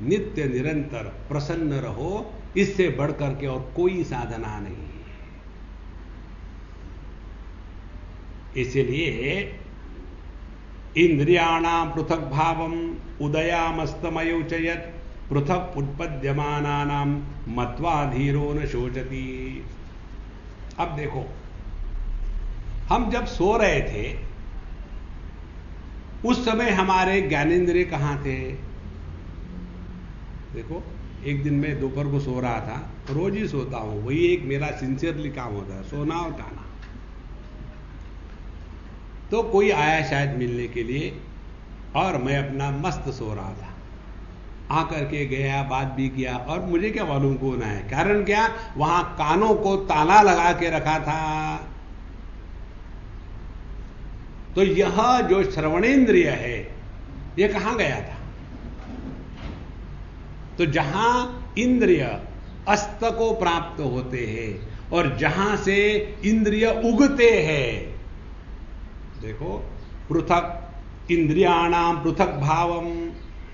S1: नित्य निरंतर प्रसन्न रहो, इससे बढ़ करके और कोई साधना नहीं है। इसलिए इंद्रियाणाम पृथक भावम उदयामस्तमयोचयत पृथक उत्पद्यमानानाम मत्वा धीरो न शोचति। अब देखो, हम जब सो रहे थे उस समय हमारे ज्ञानेंद्रिय कहां थे? देखो, एक दिन मैं दोपहर को सो रहा था, रोज ही सोता हूं, वही एक मेरा सिंसियरली काम होता है, सोना और खाना। तो कोई आया शायद मिलने के लिए और मैं अपना मस्त सो रहा था, आकर के गया, बात भी किया, और मुझे क्या मालूम कौन आया। कारण क्या? वहां कानों को ताला लगा के रखा था। तो यह जो श्रवणेंद्रिय है, यह कहां गया था? तो जहां इंद्रिय अस्त को प्राप्त होते हैं और जहां से इंद्रिय उगते हैं, देखो, पृथक इंद्रियाणाम पृथक भावम,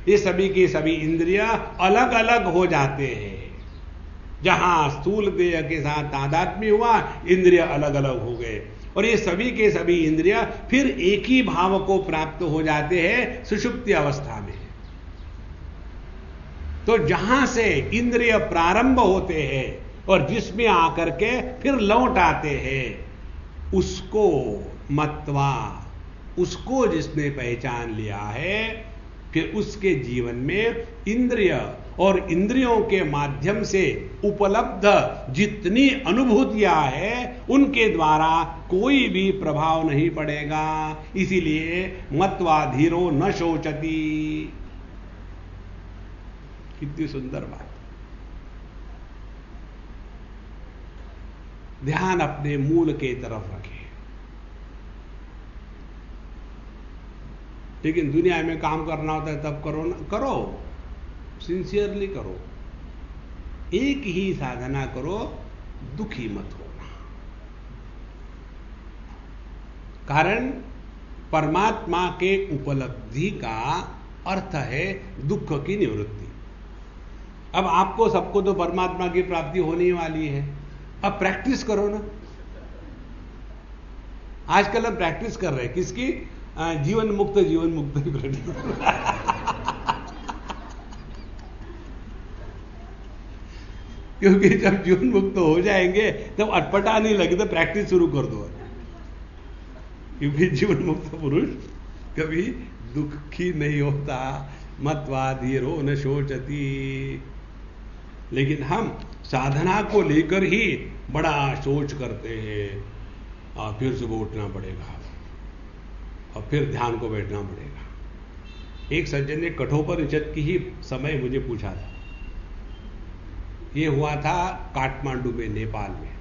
S1: ये सभी के सभी इंद्रिय अलग अलग हो जाते हैं। जहां स्थूल देह के साथ तादात्म्य हुआ, इंद्रिय अलग अलग हो गए, और ये सभी के सभी इंद्रिय फिर एक ही भाव को प्राप्त हो जाते हैं सुषुप्ति अवस्था में। तो जहां से इंद्रिय प्रारंभ होते हैं और जिसमें आकर के फिर लौट आते हैं, उसको मत्वा, उसको जिसने पहचान लिया है, फिर उसके जीवन में इंद्रिय और इंद्रियों के माध्यम से उपलब्ध जितनी अनुभूतियां हैं, उनके द्वारा कोई भी प्रभाव नहीं पड़ेगा। इसीलिए मत्वा धीरो न शोचति। कितनी सुंदर बात। ध्यान अपने मूल के तरफ रखें। लेकिन दुनिया में काम करना होता है तब करो ना, करो, सिंसियरली करो, एक ही साधना करो, दुखी मत होना। कारण परमात्मा के उपलब्धि का अर्थ है दुख की निवृत्ति। अब आपको सबको तो परमात्मा की प्राप्ति होने वाली है, अब प्रैक्टिस करो ना। आजकल हम प्रैक्टिस कर रहे हैं किसकी? जीवन मुक्त की प्रैक्टिस। क्योंकि जब जीवन मुक्त हो जाएंगे तब अटपटा नहीं लगे तो प्रैक्टिस शुरू कर दो। क्योंकि जीवन मुक्त पुरुष कभी दुखी नहीं होता। मत्वा धीरो न शोचति। लेकिन हम साधना को लेकर ही बड़ा सोच करते हैं, फिर सुबह उठना पड़ेगा और फिर ध्यान को बैठना पड़ेगा। एक सज्जन ने कठोपनिषद की ही समय मुझे पूछा था। ये हुआ था काठमांडू में, नेपाल में।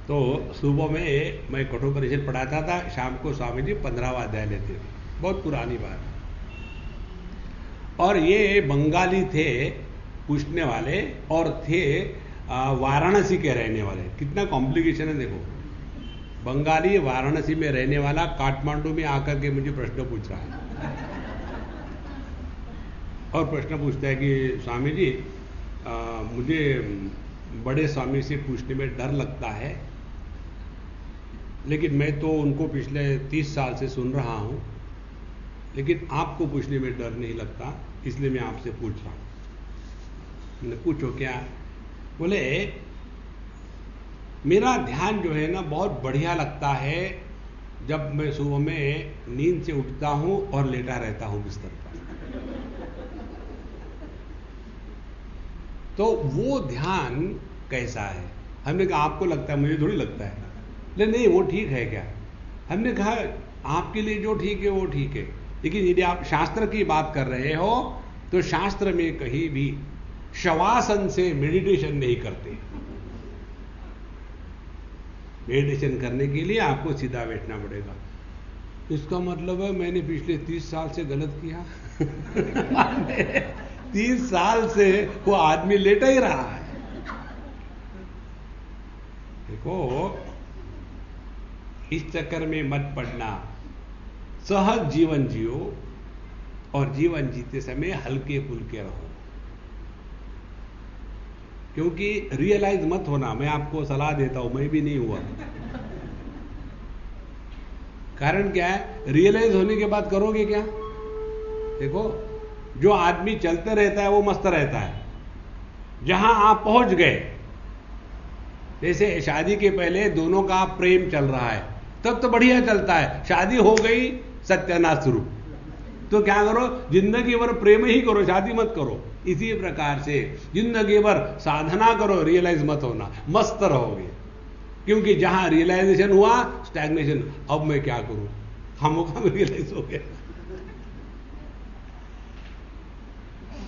S1: तो सुबह में मैं कठोपनिषद पढ़ाता था, शाम को स्वामी जी 15वां अध्याय लेते थे। बहुत पुरानी बात। और ये बंगाली थे पूछने वाले, और थे वाराणसी के रहने वाले। कितना कॉम्प्लिकेशन है देखो। बंगाली वाराणसी में रहने वाला काठमांडू में आकर के मुझे प्रश्न पूछ रहा है, और प्रश्न पूछता है कि स्वामी जी मुझे बड़े स्वामी से पूछने में डर लगता है, लेकिन मैं तो उनको पिछले 30 साल से सुन रहा हूं, लेकिन आपको पूछने में डर नहीं लगता, इसलिए मैं आपसे पूछ रहा हूं। मैंने पूछो क्या? बोले मेरा ध्यान जो है ना बहुत बढ़िया लगता है जब मैं सुबह में नींद से उठता हूं और लेटा रहता हूं बिस्तर पर। तो वो ध्यान कैसा है? हमने कहा आपको लगता है, मुझे थोड़ी लगता है। नहीं वो ठीक है क्या? हमने कहा आपके लिए जो ठीक है वो ठीक है, लेकिन यदि आप शास्त्र की बात कर रहे हो तो शास्त्र में कहीं भी शवासन से मेडिटेशन नहीं करते। मेडिटेशन करने के लिए आपको सीधा बैठना पड़ेगा। इसका मतलब है मैंने पिछले 30 साल से गलत किया। 30 साल से वो आदमी लेटा ही रहा है। देखो इस चक्कर में मत पड़ना, सहज जीवन जियो और जीवन जीते समय हल्के फुल्के रहो, क्योंकि रियलाइज मत होना। मैं आपको सलाह देता हूं, मैं भी नहीं हुआ। कारण क्या है? रियलाइज होने के बाद करोगे क्या? देखो जो आदमी चलते रहता है वो मस्त रहता है। जहां आप पहुंच गए, जैसे शादी के पहले दोनों का प्रेम चल रहा है तब तो बढ़िया चलता है, शादी हो गई सत्यानाश शुरू। तो क्या करो? जिंदगी भर प्रेम ही करो, शादी मत करो। इसी प्रकार से जिंदगी भर साधना करो, रियलाइज मत होना, मस्त रहोगे। क्योंकि जहां रियलाइजेशन हुआ स्टैग्नेशन, अब मैं क्या करूं, खामोखा रियलाइज हो गया।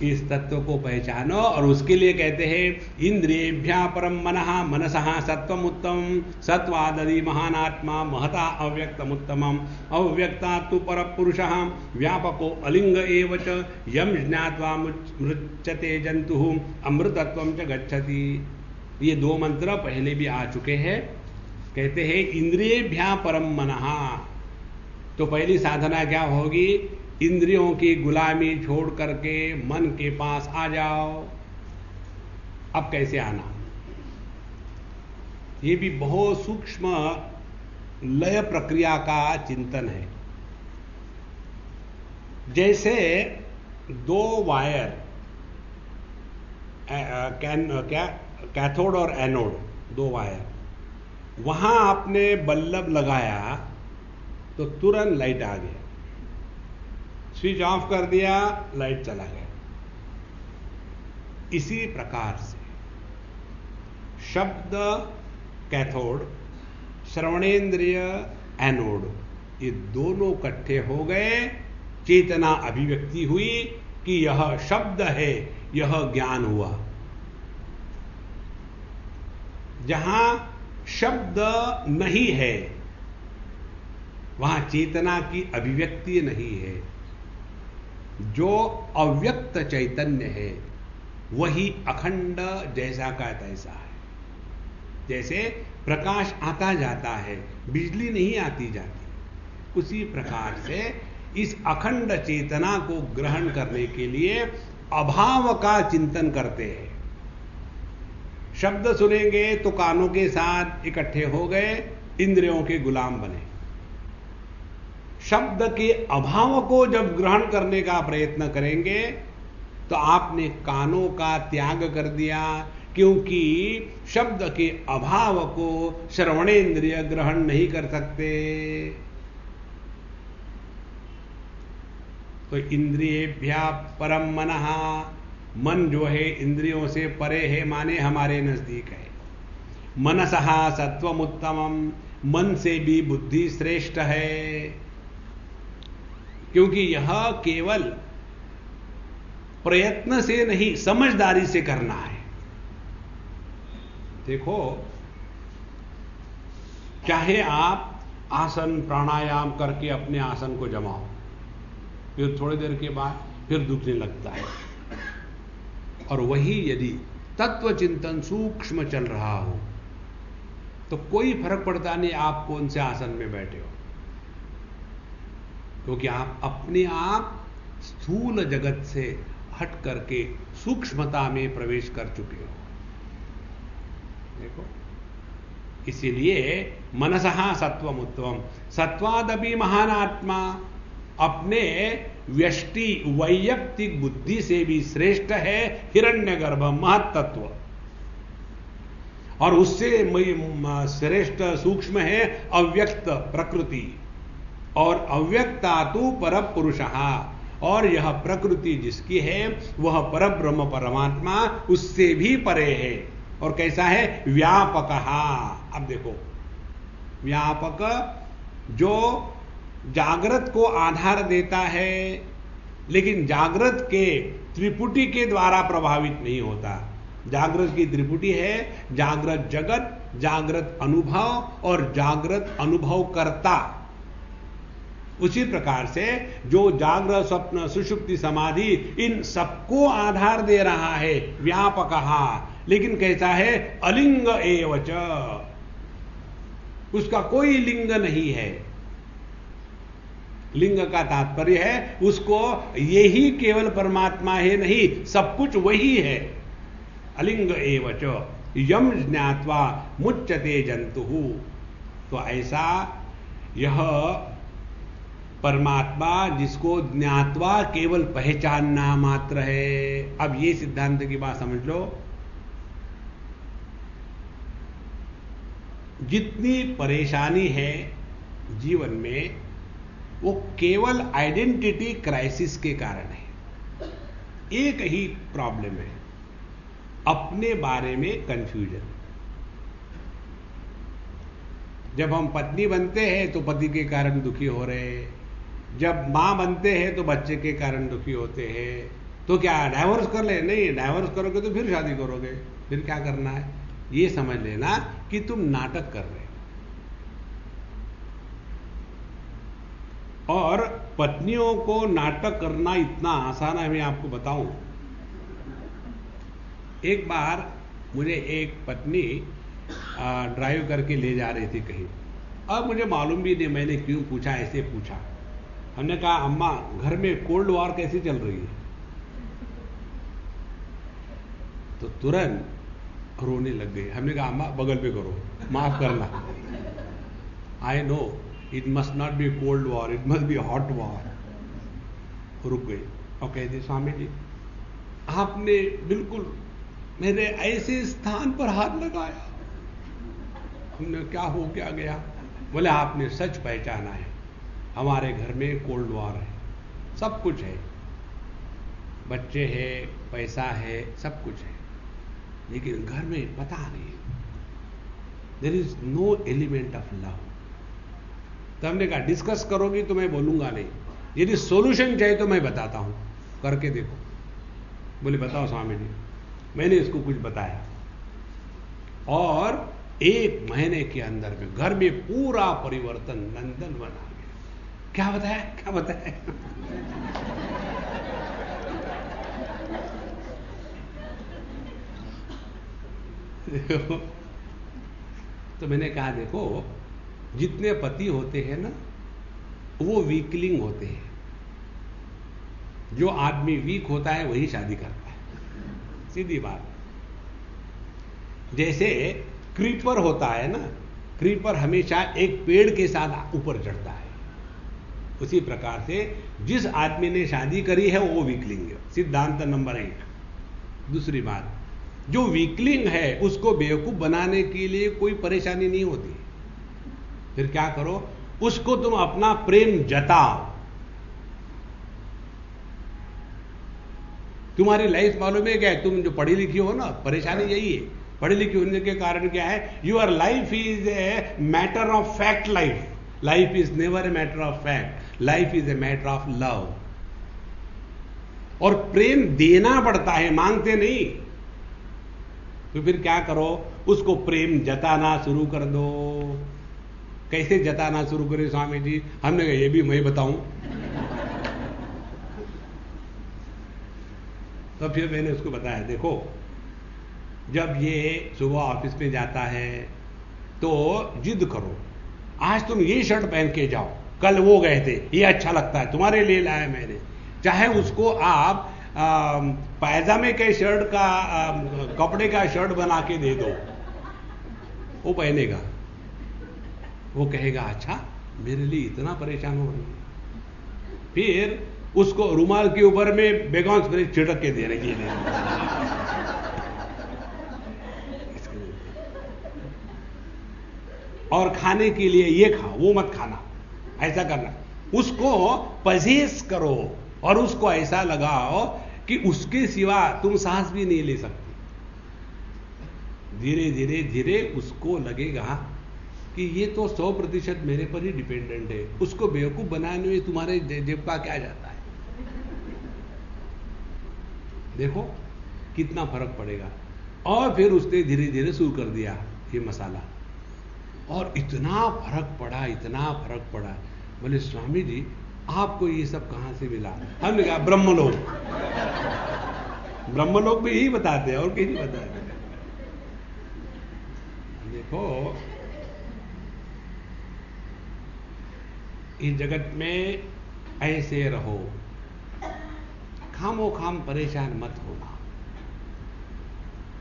S1: इस तत्व को पहचानो, और उसके लिए कहते हैं इंद्रियेभ्यः परम मनः मनसः सत्वमुत्तम सत्वादि महान आत्मा महता अव्यक्तमुत्तमम अव्यक्ता तु परपुरुषः व्यापको अलिंग एव च यम ज्ञात्वा मृच्यते जंतुः अमृतत्वं च गच्छति। ये दो मंत्र पहले भी आ चुके हैं। कहते हैं इंद्रियेभ्यः परम मनः। तो पहली साधना क्या होगी? इंद्रियों की गुलामी छोड़ करके मन के पास आ जाओ। अब कैसे आना? ये भी बहुत सूक्ष्म लय प्रक्रिया का चिंतन है। जैसे दो वायर, कैथोड और एनोड, दो वायर, वहां आपने बल्ब लगाया तो तुरंत लाइट आ गया, स्विच ऑफ कर दिया लाइट चला गया। इसी प्रकार से शब्द कैथोड, श्रवणेन्द्रिय एनोड, ये दोनों इकट्ठे हो गए, चेतना अभिव्यक्ति हुई कि यह शब्द है, यह ज्ञान हुआ। जहां शब्द नहीं है वहां चेतना की अभिव्यक्ति नहीं है। जो अव्यक्त चैतन्य है वही अखंड जैसा का तैसा है। जैसे प्रकाश आता जाता है, बिजली नहीं आती जाती, उसी प्रकार से इस अखंड चेतना को ग्रहण करने के लिए अभाव का चिंतन करते हैं। शब्द सुनेंगे तो कानों के साथ इकट्ठे हो गए, इंद्रियों के गुलाम बने। शब्द के अभाव को जब ग्रहण करने का प्रयत्न करेंगे तो आपने कानों का त्याग कर दिया, क्योंकि शब्द के अभाव को श्रवणेन्द्रिय ग्रहण नहीं कर सकते। तो इंद्रियेभ्यः परम मनः, मन जो है इंद्रियों से परे है, माने हमारे नजदीक है। मनसः सत्वमुत्तमम, मन से भी बुद्धि श्रेष्ठ है, क्योंकि यह केवल प्रयत्न से नहीं समझदारी से करना है। देखो, चाहे आप आसन प्राणायाम करके अपने आसन को जमाओ, फिर थोड़ी देर के बाद फिर दुखने लगता है। और वही यदि तत्व चिंतन सूक्ष्म चल रहा हो तो कोई फर्क पड़ता नहीं आप कौन से आसन में बैठे हो, क्योंकि आप अपने आप स्थूल जगत से हट करके सूक्ष्मता में प्रवेश कर चुके हो। देखो, इसीलिए मनसहा सत्वम उत्तम, सत्वादपि महान आत्मा, अपने व्यष्टि वैयक्तिक बुद्धि से भी श्रेष्ठ है हिरण्यगर्भ महत्तत्व, और उससे श्रेष्ठ सूक्ष्म है अव्यक्त प्रकृति, और अव्यक्ता तो पर पुरुषः, और यह प्रकृति जिसकी है वह परब्रह्म परमात्मा उससे भी परे है। और कैसा है? व्यापकः। अब देखो, व्यापक जो जागृत को आधार देता है लेकिन जागृत के त्रिपुटी के द्वारा प्रभावित नहीं होता। जागृत की त्रिपुटी है जागृत जगत, जागृत अनुभव और जागृत अनुभव कर्ता। उसी प्रकार से जो जागृत स्वप्न सुषुप्ति समाधि इन सबको आधार दे रहा है व्यापकः, लेकिन कैसा है? अलिंग एवच, उसका कोई लिंग नहीं है। लिंग का तात्पर्य है उसको यही केवल परमात्मा है नहीं, सब कुछ वही है। अलिंग एवच यम ज्ञात्वा मुच्यते जंतुः। तो ऐसा यह परमात्मा जिसको ज्ञात्वा केवल पहचानना मात्र है। अब ये सिद्धांत की बात समझ लो, जितनी परेशानी है जीवन में वो केवल आइडेंटिटी क्राइसिस के कारण है। एक ही प्रॉब्लम है, अपने बारे में कंफ्यूजन। जब हम पत्नी बनते हैं तो पति के कारण दुखी हो रहे हैं, जब मां बनते हैं तो बच्चे के कारण दुखी होते हैं। तो क्या डाइवोर्स कर ले? नहीं, डाइवोर्स करोगे तो फिर शादी करोगे, फिर क्या करना है? ये समझ लेना कि तुम नाटक कर रहे हो। और पत्नियों को नाटक करना इतना आसान है, मैं आपको बताऊं। एक बार मुझे एक पत्नी ड्राइव करके ले जा रही थी कहीं। अब मुझे मालूम भी नहीं मैंने क्यों पूछा, ऐसे पूछा। हमने कहा अम्मा घर में कोल्ड वॉर कैसी चल रही है? तो तुरंत रोने लग गई। हमने कहा अम्मा बगल पे करो, माफ करना, I know it must not be cold war, it must be hot war. रुक गई और कह दी स्वामी जी आपने बिल्कुल मेरे ऐसे स्थान पर हाथ लगाया। हमने क्या हो क्या गया? बोले आपने सच पहचाना है, हमारे घर में कोल्ड वॉर है, सब कुछ है, बच्चे हैं, पैसा है, सब कुछ है, लेकिन घर में पता नहीं, there is no element of love. तो हमने कहा डिस्कस करोगी तो मैं बोलूंगा नहीं, यदि सॉल्यूशन चाहिए तो मैं बताता हूं, करके देखो। बोले बताओ स्वामी जी। मैंने इसको कुछ बताया और 1 महीने के अंदर में घर में पूरा परिवर्तन नंदन बना गया। क्या बताया? क्या बताया? तो मैंने कहा देखो, जितने पति होते हैं ना वो वीकलिंग होते हैं। जो आदमी वीक होता है वही शादी करता है, सीधी बात। जैसे क्रीपर होता है ना, क्रीपर हमेशा एक पेड़ के साथ ऊपर चढ़ता है। उसी प्रकार से जिस आदमी ने शादी करी है वो वीकलिंग है, सिद्धांत नंबर 1। दूसरी बात, जो वीकलिंग है उसको बेवकूफ बनाने के लिए कोई परेशानी नहीं होती। फिर क्या करो, उसको तुम अपना प्रेम जताओ। तुम्हारी लाइफ मालूम है क्या है? तुम जो पढ़ी लिखी हो ना, परेशानी यही है। पढ़ी लिखी होने के कारण क्या है? Your life is a matter of fact life. Life is never a matter of fact, life is a matter of love. और प्रेम देना पड़ता है, मांगते नहीं। तो फिर क्या करो, उसको प्रेम जताना शुरू कर दो। कैसे जताना शुरू करें स्वामी जी? हमने कहा ये भी मैं बताऊं। तो फिर मैंने उसको बताया, देखो जब ये सुबह ऑफिस में जाता है तो जिद करो, आज तुम ये शर्ट पहन के जाओ, कल वो गए थे, ये अच्छा लगता है, तुम्हारे लिए लाया मैंने। चाहे उसको आप पायजामे के शर्ट का कपड़े का शर्ट बना के दे दो, वो पहनेगा, वो कहेगा अच्छा मेरे लिए इतना परेशान हो रही है। फिर उसको रुमाल के ऊपर में बेगॉन स्प्रे छिड़क के दे रही है। और खाने के लिए ये खाओ, वो मत खाना, ऐसा करना। उसको परहेज करो और उसको ऐसा लगाओ कि उसके सिवा तुम सांस भी नहीं ले सकते। धीरे धीरे धीरे उसको लगेगा कि ये तो 100% मेरे पर ही डिपेंडेंट है, उसको बेवकूफ बनाने में तुम्हारे जेब का क्या जाता है। देखो कितना फर्क पड़ेगा। और फिर उसने धीरे धीरे शुरू कर दिया ये मसाला, और इतना फर्क पड़ा, इतना फर्क पड़ा। बोले स्वामी जी आपको ये सब कहां से मिला? हमने कहा ब्रह्मलोक। ब्रह्मलोक में यही बताते हैं और कहीं नहीं बताते। देखो इस जगत में ऐसे रहो, खामो खाम परेशान मत होना।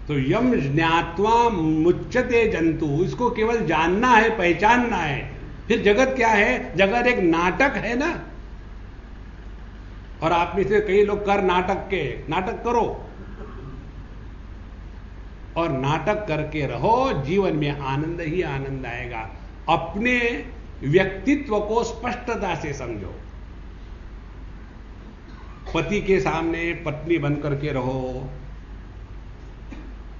S1: तो यम ज्ञात्वा मुच्यते जंतु, इसको केवल जानना है, पहचानना है। फिर जगत क्या है? जगत एक नाटक है ना। और आप में से कई लोग कर नाटक के, नाटक करो और नाटक करके रहो, जीवन में आनंद ही आनंद आएगा। अपने व्यक्तित्व को स्पष्टता से समझो। पति के सामने पत्नी बन करके रहो,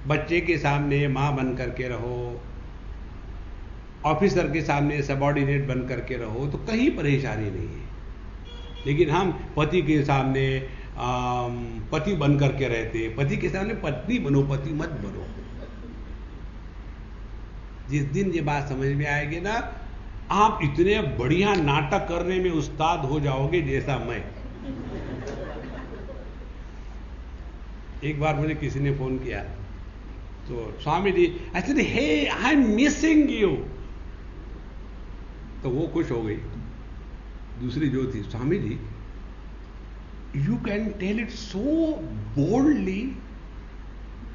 S1: बच्चे के सामने मां बन करके रहो, ऑफिसर के सामने सबॉर्डिनेट बन करके रहो, तो कहीं परेशानी नहीं है। लेकिन हम पति के सामने पति बन करके रहते, पति के सामने पत्नी बनो, पति मत बनो। जिस दिन ये बात समझ में आएगी ना, आप इतने बढ़िया नाटक करने में उस्ताद हो जाओगे जैसा मैं। एक बार मुझे किसी ने फोन किया, तो Swami ji actually hey I am missing you, तो वो खुश हो गई। दूसरी जो थी, Swami ji you can tell it so boldly.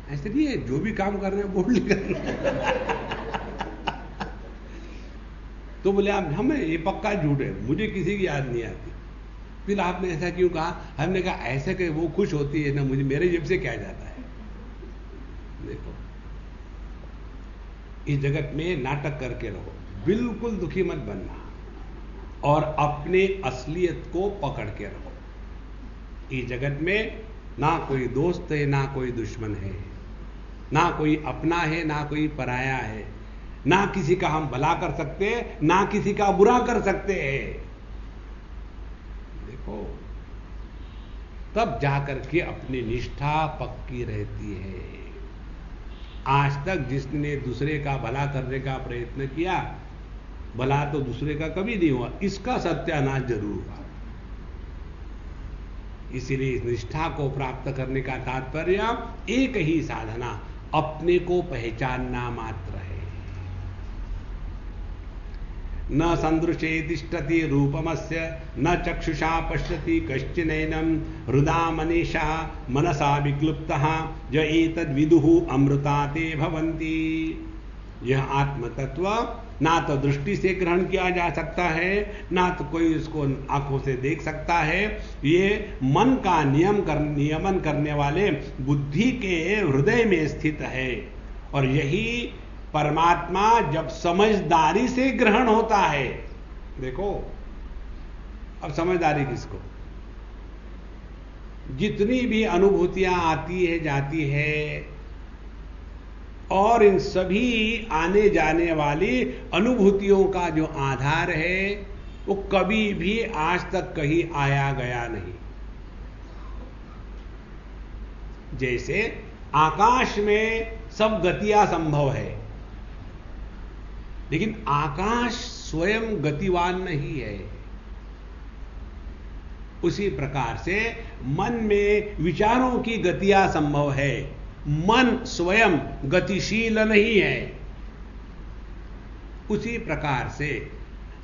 S1: ऐसे नहीं है, जो भी काम कर रहे हैं बोल्डली करना। तो बोले आप हमें ये पक्का झूठ है, मुझे किसी की याद नहीं आती। फिर आपने ऐसा क्यों कहा? हमने कहा ऐसे कि वो खुश होती है ना, मुझे मेरे जेब से क्या जाता है। देखो इस जगत में नाटक करके रहो, बिल्कुल दुखी मत बनना, और अपने असलियत को पकड़ के रहो। इस जगत में ना कोई दोस्त है, ना कोई दुश्मन है, ना कोई अपना है, ना कोई पराया है, ना किसी का हम भला कर सकते हैं, ना किसी का बुरा कर सकते हैं। देखो तब जाकर के अपनी निष्ठा पक्की रहती है। आज तक जिसने दूसरे का भला करने का प्रयत्न किया, भला तो दूसरे का कभी नहीं हुआ, इसका सत्यानाश जरूर हुआ। इसीलिए इस निष्ठा को प्राप्त करने का तात्पर्य एक ही साधना, अपने को पहचानना मात्र है। न संदृशे तिष्ठति रूपमस्य, न चक्षुषा पश्यति कश्चिनैनम, हृदा मनीषा मनसा विक्लुप्तः, य एतद् विदुः अमृता ते भवन्ति। यह आत्म तत्व ना तो दृष्टि से ग्रहण किया जा सकता है, ना तो कोई इसको आंखों से देख सकता है। ये मन का नियमन करने वाले बुद्धि के हृदय में स्थित है। और यही परमात्मा जब समझदारी से ग्रहण होता है। देखो अब समझदारी किसको? जितनी भी अनुभूतियां आती है जाती है, और इन सभी आने जाने वाली अनुभूतियों का जो आधार है वो कभी भी आज तक कहीं आया गया नहीं। जैसे आकाश में सब गतियां संभव है, लेकिन आकाश स्वयं गतिवान नहीं है। उसी प्रकार से मन में विचारों की गतियां संभव है, मन स्वयं गतिशील नहीं है। उसी प्रकार से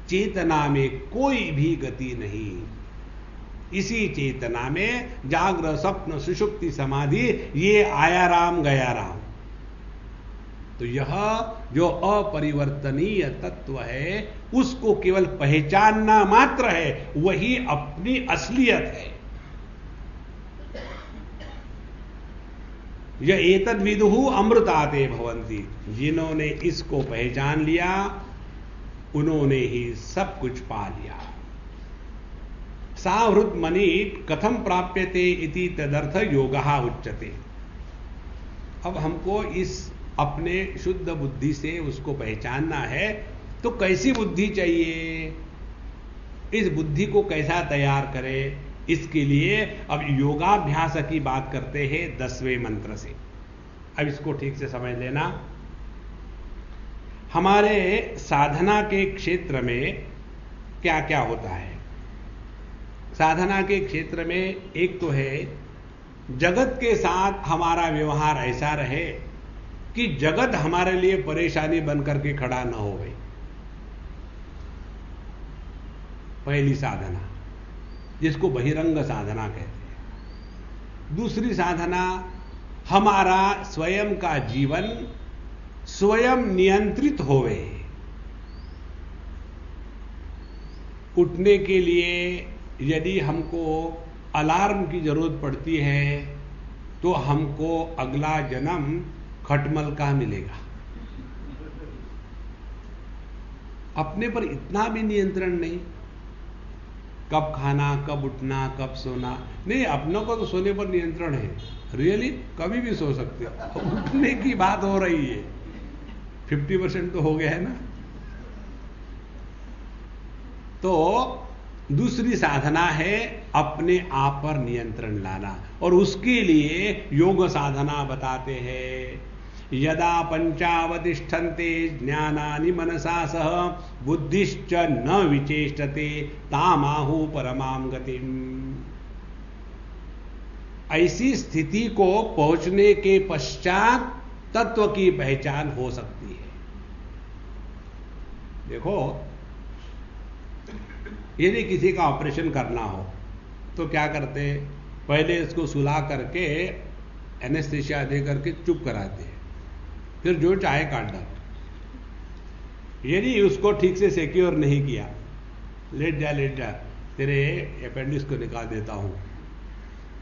S1: चेतना में कोई भी गति नहीं। इसी चेतना में जागृत स्वप्न सुषुप्ति समाधि, ये आया राम गया राम। तो यह जो अपरिवर्तनीय तत्व है उसको केवल पहचानना मात्र है, वही अपनी असलियत है। यह एतद् विदुः अमृताते भवन्ति, जिन्होंने इसको पहचान लिया उन्होंने ही सब कुछ पा लिया। सावृत मनी कथम प्राप्यते इति तदर्थ योगः उच्यते। अब हमको इस अपने शुद्ध बुद्धि से उसको पहचानना है, तो कैसी बुद्धि चाहिए, इस बुद्धि को कैसा तैयार करें, इसके लिए अब योगाभ्यास की बात करते हैं 10वें मंत्र से। अब इसको ठीक से समझ लेना। हमारे साधना के क्षेत्र में क्या क्या होता है। साधना के क्षेत्र में एक तो है जगत के साथ हमारा व्यवहार ऐसा रहे कि जगत हमारे लिए परेशानी बनकर के खड़ा न हो गई। पहली साधना, जिसको बहिरंग साधना कहते हैं। दूसरी साधना, हमारा स्वयं का जीवन स्वयं नियंत्रित होवे। उठने के लिए यदि हमको अलार्म की जरूरत पड़ती है तो हमको अगला जन्म खटमल का मिलेगा। अपने पर इतना भी नियंत्रण नहीं, कब खाना, कब उठना, कब सोना नहीं। अपनों को तो सोने पर नियंत्रण है, रियली कभी भी सो सकते हो। उठने की बात हो रही है, 50% तो हो गया है ना। तो दूसरी साधना है अपने आप पर नियंत्रण लाना, और उसके लिए योग साधना बताते हैं। यदा पंचावतिष्ठन्ते ज्ञानानि मनसा सह बुद्धिश्च न विचेष्टते तामाहु परमां गतिम। ऐसी स्थिति को पहुंचने के पश्चात तत्व की पहचान हो सकती है। देखो, यदि किसी का ऑपरेशन करना हो तो क्या करते हैं, पहले इसको सुला करके एनेस्थीसिया दे करके चुप कराते हैं, फिर जो चाहे काट डालते। यदि उसको ठीक से सिक्योर नहीं किया, लेट जा तेरे अपेंडिक्स को निकाल देता हूं,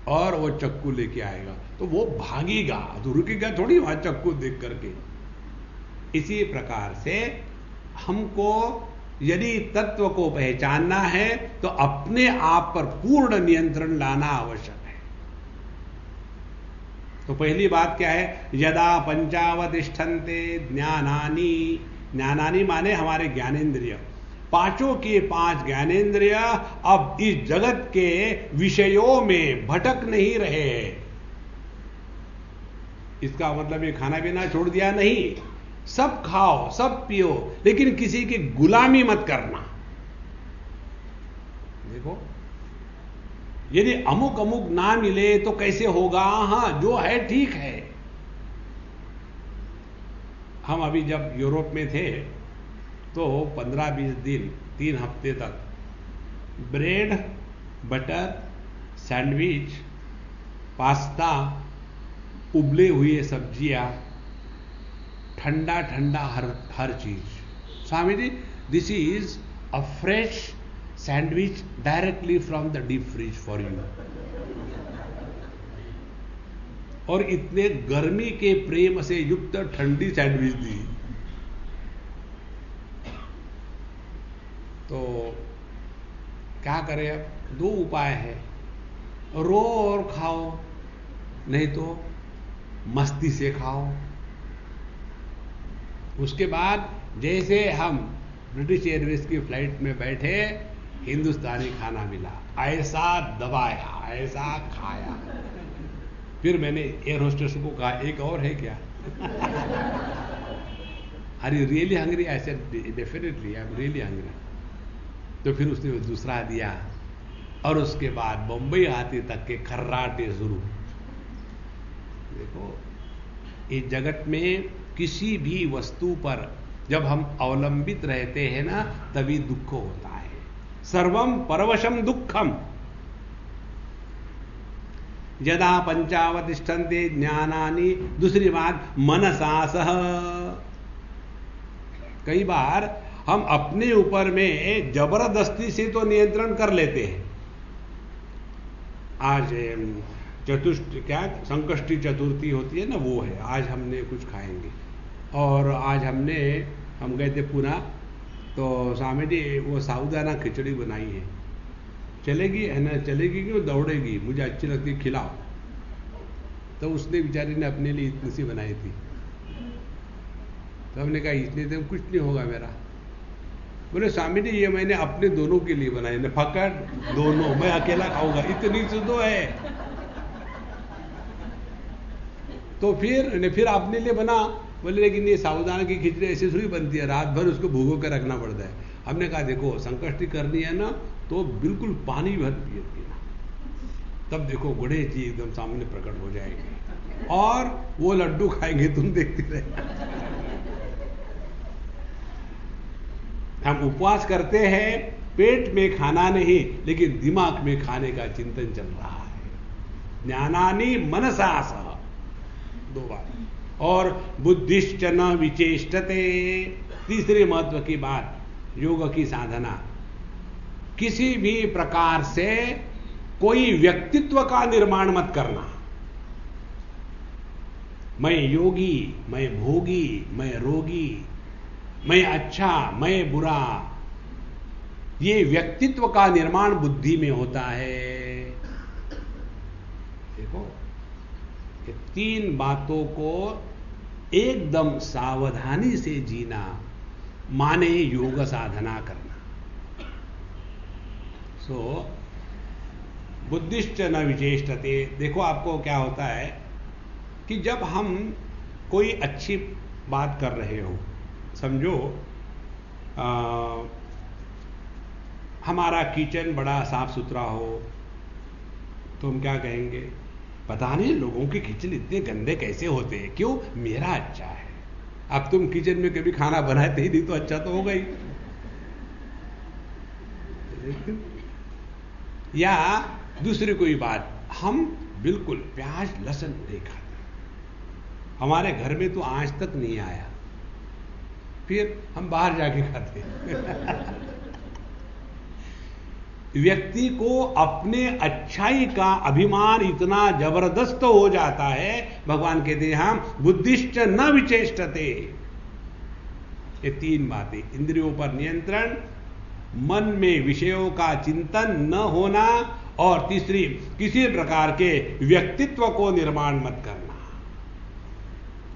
S1: और वो चक्कू लेके आएगा तो वो भागेगा, तो रुकेगा थोड़ी वहां चक्कू देख करके। इसी प्रकार से हमको यदि तत्व को पहचानना है तो अपने आप पर पूर्ण नियंत्रण लाना आवश्यक है। तो पहली बात क्या है, यदा पंचावतिष्ठन्ते ज्ञानानि। ज्ञानानि माने हमारे ज्ञानेंद्रिय, पांचों के पांच ज्ञानेंद्रिय अब इस जगत के विषयों में भटक नहीं रहे। इसका मतलब ये खाना पीना छोड़ दिया नहीं, सब खाओ सब पियो, लेकिन किसी की गुलामी मत करना। देखो, यदि अमुक अमुक ना मिले तो कैसे होगा, हां जो है ठीक है। हम अभी जब यूरोप में थे तो 15-20 दिन, 3 हफ्ते तक ब्रेड, बटर, सैंडविच, पास्ता, उबले हुए सब्जियां, ठंडा ठंडा हर चीज। Swami ji, this is a fresh sandwich directly from the deep fridge for you. और इतने गर्मी के प्रेम से युक्त ठंडी सैंडविच दी। तो क्या करें, अब 2 उपाय है, रो और खाओ, नहीं तो मस्ती से खाओ। उसके बाद जैसे हम ब्रिटिश एयरवेज की फ्लाइट में बैठे, हिंदुस्तानी खाना मिला, ऐसा दबाया, ऐसा खाया। फिर मैंने एयर होस्टेस को कहा, एक और है क्या? Are you really hungry? I said definitely I am really hungry. तो फिर उसने दूसरा दिया, और उसके बाद बंबई आते तक के खर्राटे शुरू। देखो, इस जगत में किसी भी वस्तु पर जब हम अवलंबित रहते हैं ना, तभी दुख होता है। सर्वम परवशम दुखम यदा पंचावतिष्ठन्ते ज्ञानानि। दूसरी बात, मनसा सह। कई बार हम अपने ऊपर में जबरदस्ती से तो नियंत्रण कर लेते हैं। आज संकष्टी चतुर्थी होती है ना, वो है। आज हमने कुछ खाएंगे, और आज हम गए थे पुणे, तो स्वामी जी वो साबूदाना खिचड़ी बनाई है, चलेगी है ना? चलेगी क्यों, दौड़ेगी, मुझे अच्छी लगती, खिलाओ। तो उसने बेचारी ने अपने लिए इतनी सी बनाई थी। तो हमने कहा इतने तो कुछ नहीं होगा मेरा। बोले स्वामी जी ये मैंने अपने दोनों के लिए बनाई ने, फकट दोनों, मैं अकेला खाऊंगा, इतनी सी तो है। तो फिर अपने लिए बना। बोले लेकिन ये साबूदाना की खिचड़ी ऐसी थोड़ी बनती है, रात भर उसको भूगो के रखना पड़ता है। हमने कहा देखो संकष्टी करनी है ना, तो बिल्कुल पानी भर पीना, तब देखो गणेश जी एकदम सामने प्रकट हो जाएंगे और वो लड्डू खाएंगे, तुम देखते रहे। हम उपवास करते हैं, पेट में खाना नहीं, लेकिन दिमाग में खाने का चिंतन चल रहा है। ज्ञानानि मनसा सह, दो बात। और बुद्धिश्च न विचेष्टते, तीसरी महत्व की बात, योग की साधना। किसी भी प्रकार से कोई व्यक्तित्व का निर्माण मत करना। मैं योगी, मैं भोगी, मैं रोगी, मैं अच्छा, मैं बुरा, ये व्यक्तित्व का निर्माण बुद्धि में होता है। देखो, ये तीन बातों को एकदम सावधानी से जीना माने योग साधना करना। बुद्धिश्च न विचेष्टते। देखो आपको क्या होता है कि जब हम कोई अच्छी बात कर रहे हो, समझो हमारा किचन बड़ा साफ सुथरा हो, तो हम क्या कहेंगे, पता नहीं लोगों के किचन इतने गंदे कैसे होते हैं, क्यों, मेरा अच्छा है। अब तुम किचन में कभी खाना बनाते ही नहीं तो अच्छा तो हो गई। या दूसरी कोई बात, हम बिल्कुल प्याज लहसुन नहीं खाते, हमारे घर में तो आज तक नहीं आया, फिर हम बाहर जाके खाते। व्यक्ति को अपने अच्छाई का अभिमान इतना जबरदस्त हो जाता है, भगवान कहते हैं हम बुद्धिश्च न विचेष्टते। ये तीन बातें, इंद्रियों पर नियंत्रण, मन में विषयों का चिंतन न होना, और तीसरी किसी प्रकार के व्यक्तित्व को निर्माण मत करना,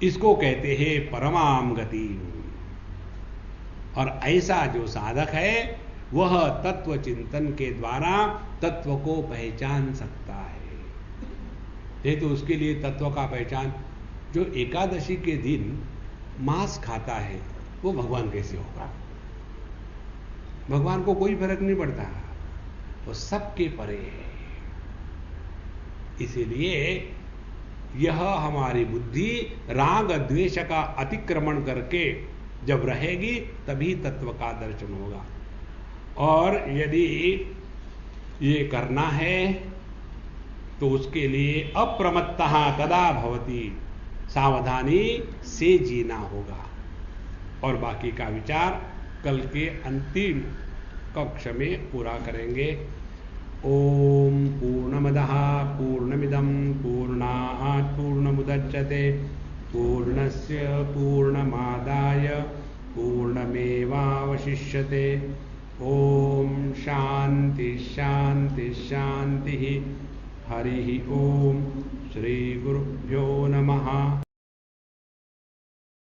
S1: इसको कहते हैं परमाम गति। और ऐसा जो साधक है वह तत्व चिंतन के द्वारा तत्व को पहचान सकता है। ये तो उसके लिए तत्व का पहचान, जो एकादशी के दिन मांस खाता है वो भगवान कैसे होगा? भगवान को कोई फर्क नहीं पड़ता, वो सबके परे है। इसीलिए यह हमारी बुद्धि राग द्वेष का अतिक्रमण करके जब रहेगी तभी तत्व का दर्शन होगा। और यदि ये करना है तो उसके लिए अप्रमत्तः तदा भवति, सावधानी से जीना होगा। और बाकी का विचार कल के अंतिम कक्ष में पूरा करेंगे। ओम पूर्णमदः पूर्णमिदं पूर्णात् पूर्णमुदच्यते पूर्णस्य पूर्णमादाय पूर्णमेवावशिष्यते। ओम शांति शांति शांति। हरि ओम। श्री गुरुभ्यो नमः।